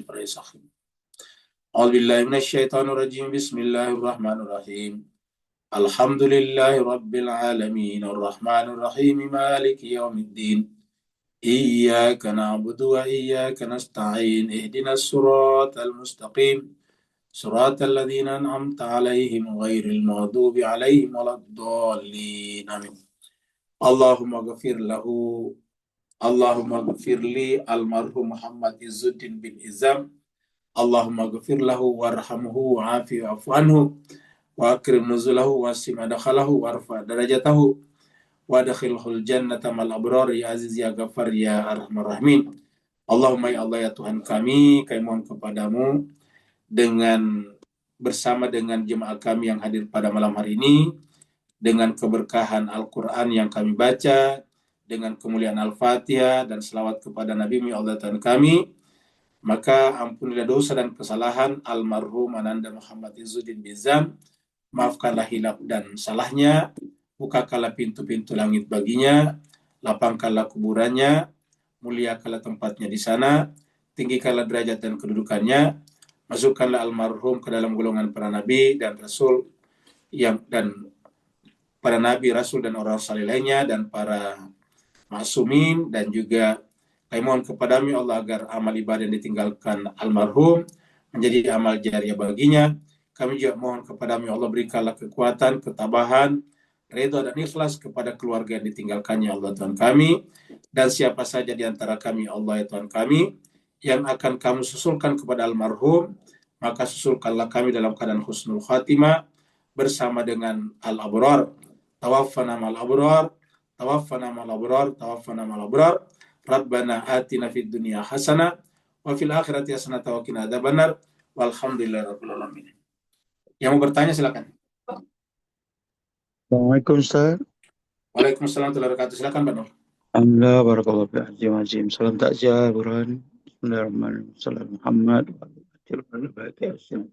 A'udzubillahi minasyaitonir rajim. Bismillahirrahmanirrahim. Alhamdulillahi rabbil alamin, arrahmanir rahim, maliki yaumiddin. Iyyaka na'budu wa iyyaka nasta'in. Ihdinas siratal mustaqim. Siratal ladzina an'amta 'alaihim ghairil maghdubi 'alaihim waladdallin. Amin. Allahumma ghafir lahu, Allahumma ghafir li almarhum Muhammad Izzuddin bin Izam. Allahumma ghafir lahu warhamhu wa'afi wa'fu anhu wa akrim nuzulahu wa sim adkhalahu warfa darajatahu wa adkhilhul jannata mal abrar ya aziz ya ghafar ya arhamar rahimin. Allahumma ya Allah ya Tuhan kami mohon kepadamu dengan bersama dengan jemaah kami yang hadir pada malam hari ini, dengan keberkahan Al-Quran yang kami baca, dengan kemuliaan Al-Fatihah dan selawat kepada Nabi ya Allah Tuhan kami, maka ampunilah dosa dan kesalahan almarhum Ananda Muhammad Izzuddin bin Izam. Maafkanlah hilaf dan salahnya, bukakanlah pintu-pintu langit baginya, lapangkanlah kuburannya, muliakanlah tempatnya di sana, tinggikanlah derajat dan kedudukannya, masukkanlah almarhum ke dalam golongan para nabi dan rasul dan para nabi, rasul dan orang saleh lainnya, dan para ma'sumin, dan juga kami mohon kepadamu ya Allah agar amal ibadah yang ditinggalkan almarhum menjadi amal jariah baginya. Kami juga mohon kepadamu ya Allah berikanlah kekuatan, ketabahan, ridha dan ikhlas kepada keluarga yang ditinggalkannya Allah Tuhan kami, dan siapa saja di antara kami Allah ya Tuhan kami yang akan kamu susulkan kepada almarhum, maka susulkanlah kami dalam keadaan husnul khatimah bersama dengan al-abrar. Tawaffana ma'al abrar, tawaffana ma'al abrar, tawaffana ma'al abrar. Rabbana atina fid dunya hasanah wa fil akhirati hasanah wa qina adzabannar. Walhamdulillahirabbil alamin. Yang mau bertanya silakan. Assalamualaikum Ustaz. Waalaikumsalam warahmatullahi wabarakatuh. Silakan Pak Nur. Alhamdulillah, barakallahu fi azim. Salam takziah Burhan. Bismillahirrahmanirrahim. Salam Muhammad wa alihi.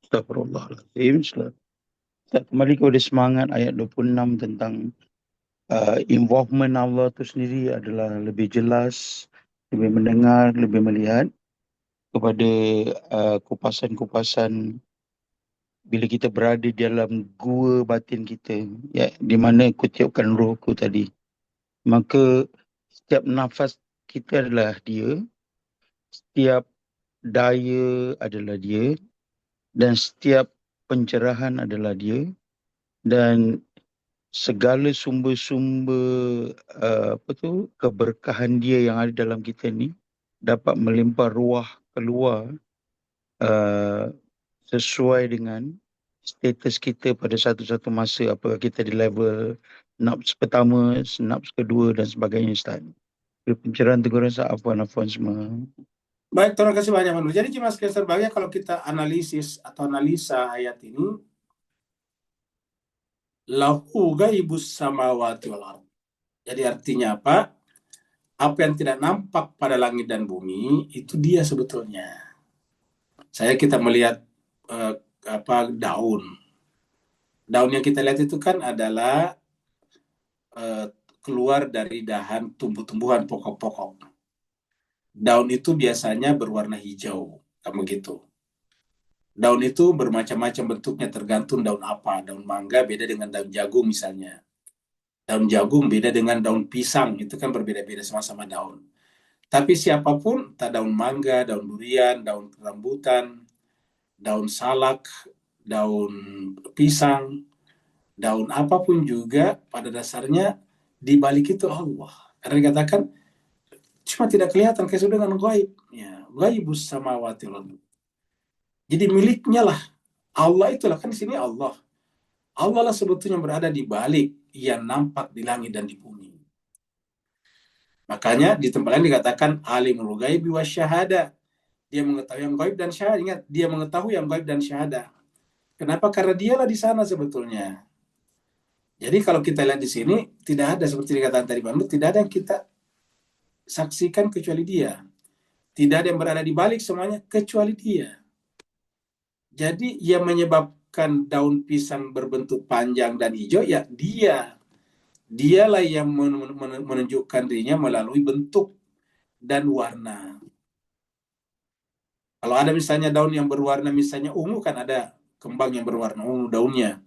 Astagfirullahaladzim. Ustaz, kembali kepada semangat ayat 26 tentang involvement Allah itu sendiri adalah lebih jelas, lebih mendengar, lebih melihat kepada kupasan-kupasan bila kita berada di dalam gua batin kita, ya, di mana kutiupkan rohku tadi. Maka setiap nafas kita adalah dia, setiap daya adalah dia, dan setiap pencerahan adalah dia, dan segala sumber-sumber keberkahan dia yang ada dalam kita ni dapat melimpah ruah keluar sesuai dengan status kita pada satu-satu masa, apakah kita di level nafs pertama, nafs kedua dan sebagainya, Ustaz. Pencerahan teguran Ustaz, afwan semua. Baik, terima kasih banyak Pak Nur. Jadi jemaah sekalian berbahagia, kalau kita analisis atau analisa ayat ini, lahu ghaibus samawati wal ardh. Jadi artinya apa? Apa yang tidak nampak pada langit dan bumi itu dia sebetulnya. Kita melihat eh, daun. Daun yang kita lihat itu kan adalah eh, keluar dari dahan tumbuh-tumbuhan pokok-pokok. Daun itu biasanya berwarna hijau, kamu gitu. Daun itu bermacam-macam bentuknya tergantung daun apa. Daun mangga beda dengan daun jagung misalnya. Daun jagung beda dengan daun pisang, itu kan berbeda-beda sama-sama daun. Tapi siapapun, tak daun mangga, daun durian, daun rambutan, daun salak, daun pisang, daun apapun juga pada dasarnya di balik itu Allah. Karena dikatakan cuma tidak kelihatan kayak sudah dengan gaib. Ya, gaibus samawati wal ardh. Jadi miliknya lah Allah itulah kan di sini Allah. Allah lah sebetulnya berada di balik yang nampak di langit dan di bumi. Makanya di tempat lain dikatakan alimul ghaibi wasyahada. Dia mengetahui yang gaib dan syahada. Ingat, dia mengetahui yang gaib dan syahada. Kenapa? Karena dialah di sana sebetulnya. Jadi kalau kita lihat di sini, tidak ada seperti dikatakan tadi Bang Lut, tidak ada yang kita saksikan kecuali dia. Tidak ada yang berada di balik semuanya kecuali dia. Jadi yang menyebabkan daun pisang berbentuk panjang dan hijau, ya dia. Dialah yang menunjukkan dirinya melalui bentuk dan warna. Kalau ada misalnya daun yang berwarna misalnya ungu, kan ada kembang yang berwarna ungu daunnya.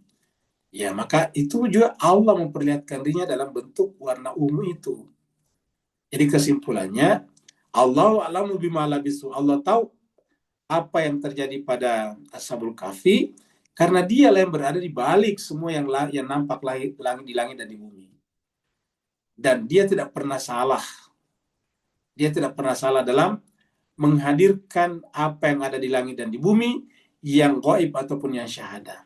Ya, maka itu juga Allah memperlihatkan dirinya dalam bentuk warna ungu itu. Jadi kesimpulannya, Allah a'lamu bima labisu. Allah tahu apa yang terjadi pada Ashabul Kahfi karena dialah yang berada di balik semua yang nampak di langit dan di bumi. Dan dia tidak pernah salah. Dia tidak pernah salah dalam menghadirkan apa yang ada di langit dan di bumi, yang gaib ataupun yang syahada.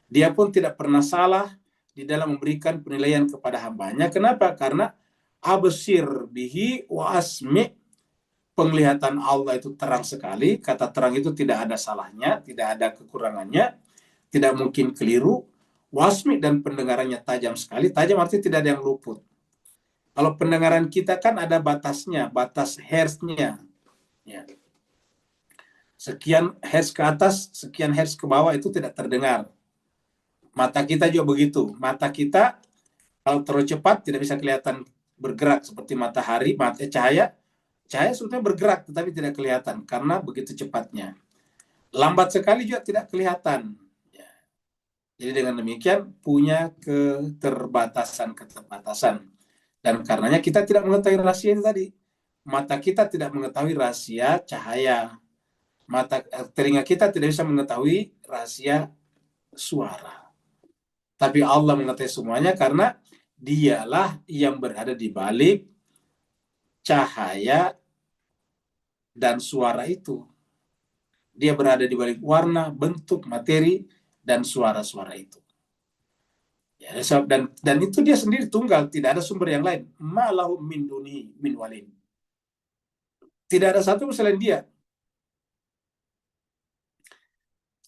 Dia pun tidak pernah salah di dalam memberikan penilaian kepada hambanya. Kenapa? Karena absir bihi wa asmi, penglihatan Allah itu terang sekali. Kata terang itu tidak ada salahnya, tidak ada kekurangannya, tidak mungkin keliru. Wasmi, dan pendengarannya tajam sekali. Tajam artinya tidak ada yang luput. Kalau pendengaran kita kan ada batasnya, batas hertznya. Ya. Sekian hertz ke atas, sekian hertz ke bawah itu tidak terdengar. Mata kita juga begitu. Mata kita kalau terlalu cepat tidak bisa kelihatan bergerak seperti matahari, cahaya. Cahaya sebetulnya bergerak tetapi tidak kelihatan karena begitu cepatnya. Lambat sekali juga tidak kelihatan. Ya. Jadi dengan demikian punya keterbatasan. Dan karenanya kita tidak mengetahui rahasia itu tadi. Mata kita tidak mengetahui rahasia cahaya. Telinga kita tidak bisa mengetahui rahasia suara. Tapi Allah mengetahui semuanya karena dialah yang berada di balik cahaya dan suara itu. Dia berada di balik warna, bentuk, materi, dan suara-suara itu. Ya, dan itu dia sendiri tunggal, tidak ada sumber yang lain. Ma'lahu min duni min walin. Tidak ada satu selain dia.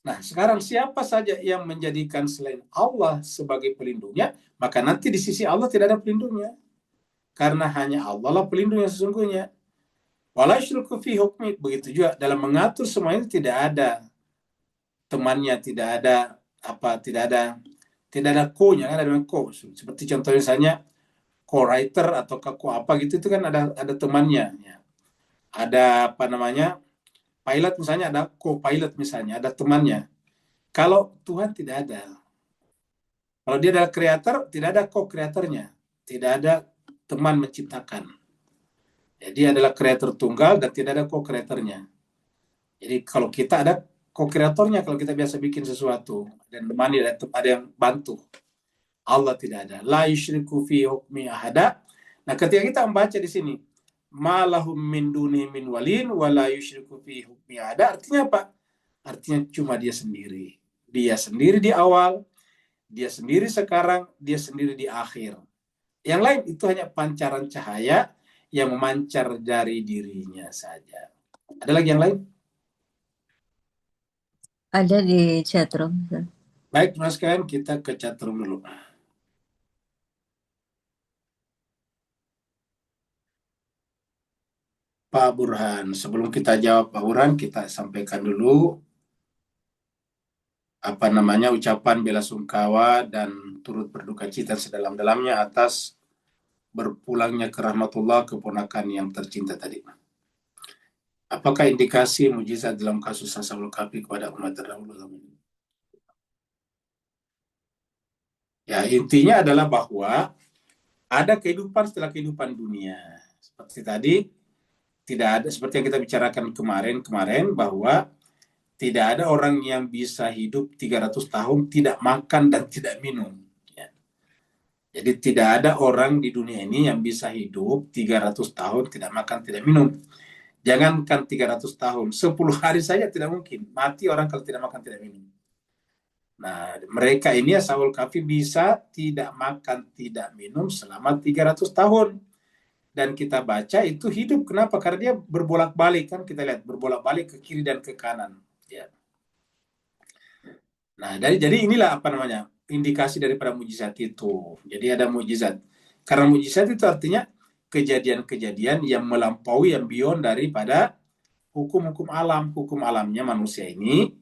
Nah, sekarang siapa saja yang menjadikan selain Allah sebagai pelindungnya, maka nanti di sisi Allah tidak ada pelindungnya. Karena hanya Allah lah pelindung yang sesungguhnya. Wala yusyriku fi hukmi, begitu juga dalam mengatur semua ini tidak ada temannya, tidak ada ko-nya, kan ada ko. Seperti contoh misalnya co-writer atau ko apa gitu, itu kan ada temannya. Ya. Ada pilot misalnya, ada co-pilot misalnya, ada temannya. Kalau Tuhan tidak ada. Kalau dia adalah kreator, tidak ada co-kreatornya. Tidak ada teman menciptakan. Jadi dia adalah kreator tunggal dan tidak ada co-kreatornya. Jadi kalau kita ada co-kreatornya, kalau kita biasa bikin sesuatu dan ada yang bantu. Allah tidak ada. La yusyriku fi hukmi ahada. Nah, ketika kita membaca di sini, ma lahum min duni min walin wa la yusyriku fi hukmi ahada, artinya apa? Artinya cuma dia sendiri. Dia sendiri di awal, dia sendiri sekarang, dia sendiri di akhir. Yang lain itu hanya pancaran cahaya yang memancar dari dirinya saja. Ada lagi yang lain? Ada di chatroom. Baik, mas sekalian, kita ke chatroom dulu. Pak Burhan. Sebelum kita jawab Pak Burhan, kita sampaikan dulu ucapan bela sungkawa dan turut berduka cita sedalam-dalamnya atas berpulangnya ke rahmatullah keponakan yang tercinta tadi. Apakah indikasi mujizat dalam kasus Ashabul Kahfi kepada umat terdahulu? Ya, intinya adalah bahwa ada kehidupan setelah kehidupan dunia. Seperti tadi, tidak ada, seperti yang kita bicarakan kemarin bahwa tidak ada orang yang bisa hidup 300 tahun tidak makan dan tidak minum. Ya. Jadi tidak ada orang di dunia ini yang bisa hidup 300 tahun tidak makan, tidak minum. Jangankan 300 tahun, 10 hari saja tidak mungkin. Mati orang kalau tidak makan, tidak minum. Nah, mereka ini Ashabul Kahfi bisa tidak makan, tidak minum selama 300 tahun. Dan kita baca itu hidup. Kenapa? Karena dia berbolak-balik. Kan kita lihat, berbolak-balik ke kiri dan ke kanan. Ya. Nah, jadi inilah indikasi daripada mujizat itu. Jadi ada mujizat. Karena mujizat itu artinya kejadian-kejadian yang melampaui, yang beyond daripada hukum-hukum alam. Hukum alamnya manusia ini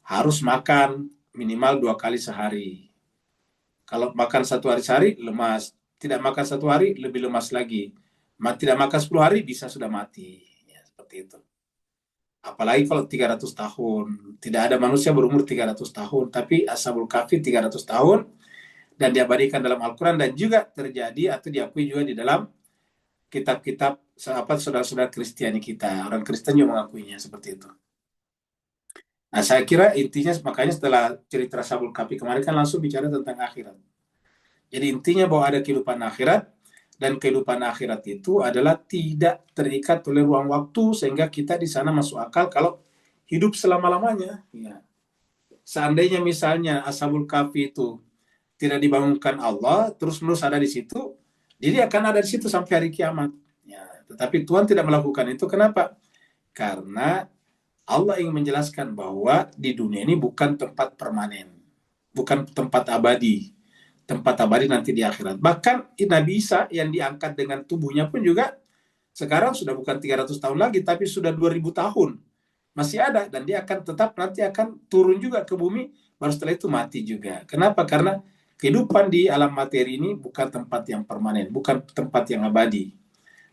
harus makan minimal 2 kali sehari. Kalau makan 1 hari sehari, lemas. Tidak makan 1 hari, lebih lemas lagi. Tidak makan 10 hari, bisa sudah mati. Ya, seperti itu. Apalagi kalau 300 tahun. Tidak ada manusia berumur 300 tahun. Tapi Ashabul Kahfi 300 tahun. Dan diabadikan dalam Al-Quran. Dan juga terjadi atau diakui juga di dalam kitab-kitab saudara-saudara Kristiani kita. Orang Kristen juga mengakuinya seperti itu. Nah, saya kira intinya makanya setelah cerita Ashabul Kahfi kemarin kan langsung bicara tentang akhirat. Jadi intinya bahwa ada kehidupan akhirat, dan kehidupan akhirat itu adalah tidak terikat oleh ruang waktu sehingga kita di sana masuk akal kalau hidup selama-lamanya. Ya. Seandainya misalnya Ashabul Kahfi itu tidak dibangunkan Allah, terus-menerus ada di situ, jadi akan ada di situ sampai hari kiamat. Ya. Tetapi Tuhan tidak melakukan itu. Kenapa? Karena Allah ingin menjelaskan bahwa di dunia ini bukan tempat permanen, bukan tempat abadi. Tempat abadi nanti di akhirat. Bahkan Nabi Isa yang diangkat dengan tubuhnya pun juga sekarang sudah bukan 300 tahun lagi, tapi sudah 2000 tahun. Masih ada, dan dia akan tetap nanti akan turun juga ke bumi, baru setelah itu mati juga. Kenapa? Karena kehidupan di alam materi ini bukan tempat yang permanen, bukan tempat yang abadi.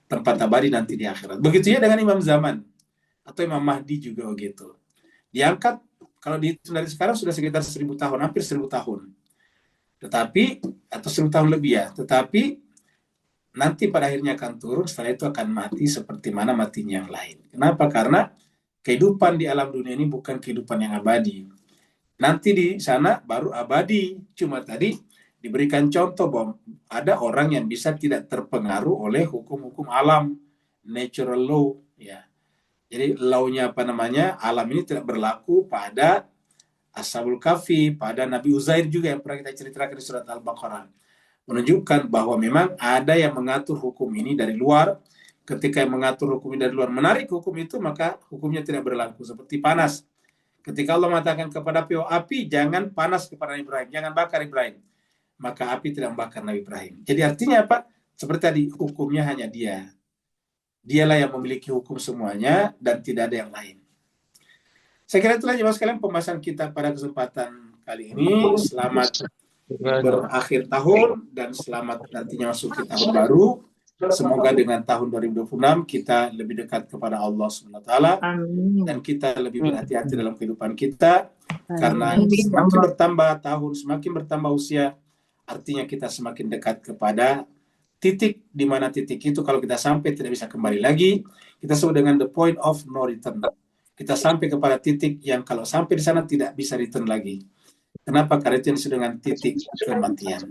Tempat abadi nanti di akhirat. Begitu ya dengan Imam Zaman. Atau Imam Mahdi juga begitu. Diangkat, kalau dihitung dari sekarang sudah sekitar 1000 tahun, hampir 1000 tahun. Tetapi, atau 1000 tahun lebih ya, tetapi nanti pada akhirnya akan turun, setelah itu akan mati seperti mana matinya yang lain. Kenapa? Karena kehidupan di alam dunia ini bukan kehidupan yang abadi. Nanti di sana baru abadi. Cuma tadi diberikan contoh bahwa ada orang yang bisa tidak terpengaruh oleh hukum-hukum alam, natural law, ya. Jadi law-nya alam ini tidak berlaku pada Ashabul Kahfi, pada Nabi Uzair juga yang pernah kita ceritakan di surat Al-Baqarah. Menunjukkan bahwa memang ada yang mengatur hukum ini dari luar. Ketika yang mengatur hukum ini dari luar menarik hukum itu, maka hukumnya tidak berlaku. Seperti panas. Ketika Allah mengatakan kepada api, jangan panas kepada Ibrahim, jangan bakar Ibrahim. Maka api tidak membakar Nabi Ibrahim. Jadi artinya apa? Seperti tadi, hukumnya hanya dia. Dialah yang memiliki hukum semuanya dan tidak ada yang lain. Saya kira itulah jemaah sekalian pembahasan kita pada kesempatan kali ini. Selamat berakhir tahun dan selamat nantinya masuk ke tahun baru. Semoga dengan tahun 2026 kita lebih dekat kepada Allah SWT dan kita lebih berhati-hati dalam kehidupan kita. Karena semakin bertambah tahun, semakin bertambah usia, artinya kita semakin dekat kepada titik di mana titik itu kalau kita sampai tidak bisa kembali lagi. Kita sebut dengan the point of no return. Kita sampai kepada titik yang kalau sampai di sana tidak bisa return lagi. Kenapa? Karena itu disebut dengan titik kematian.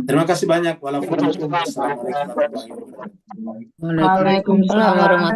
Terima kasih banyak. Waalaikumsalam warahmatullahi wabarakatuh. Waalaikumsalam warahmatullahi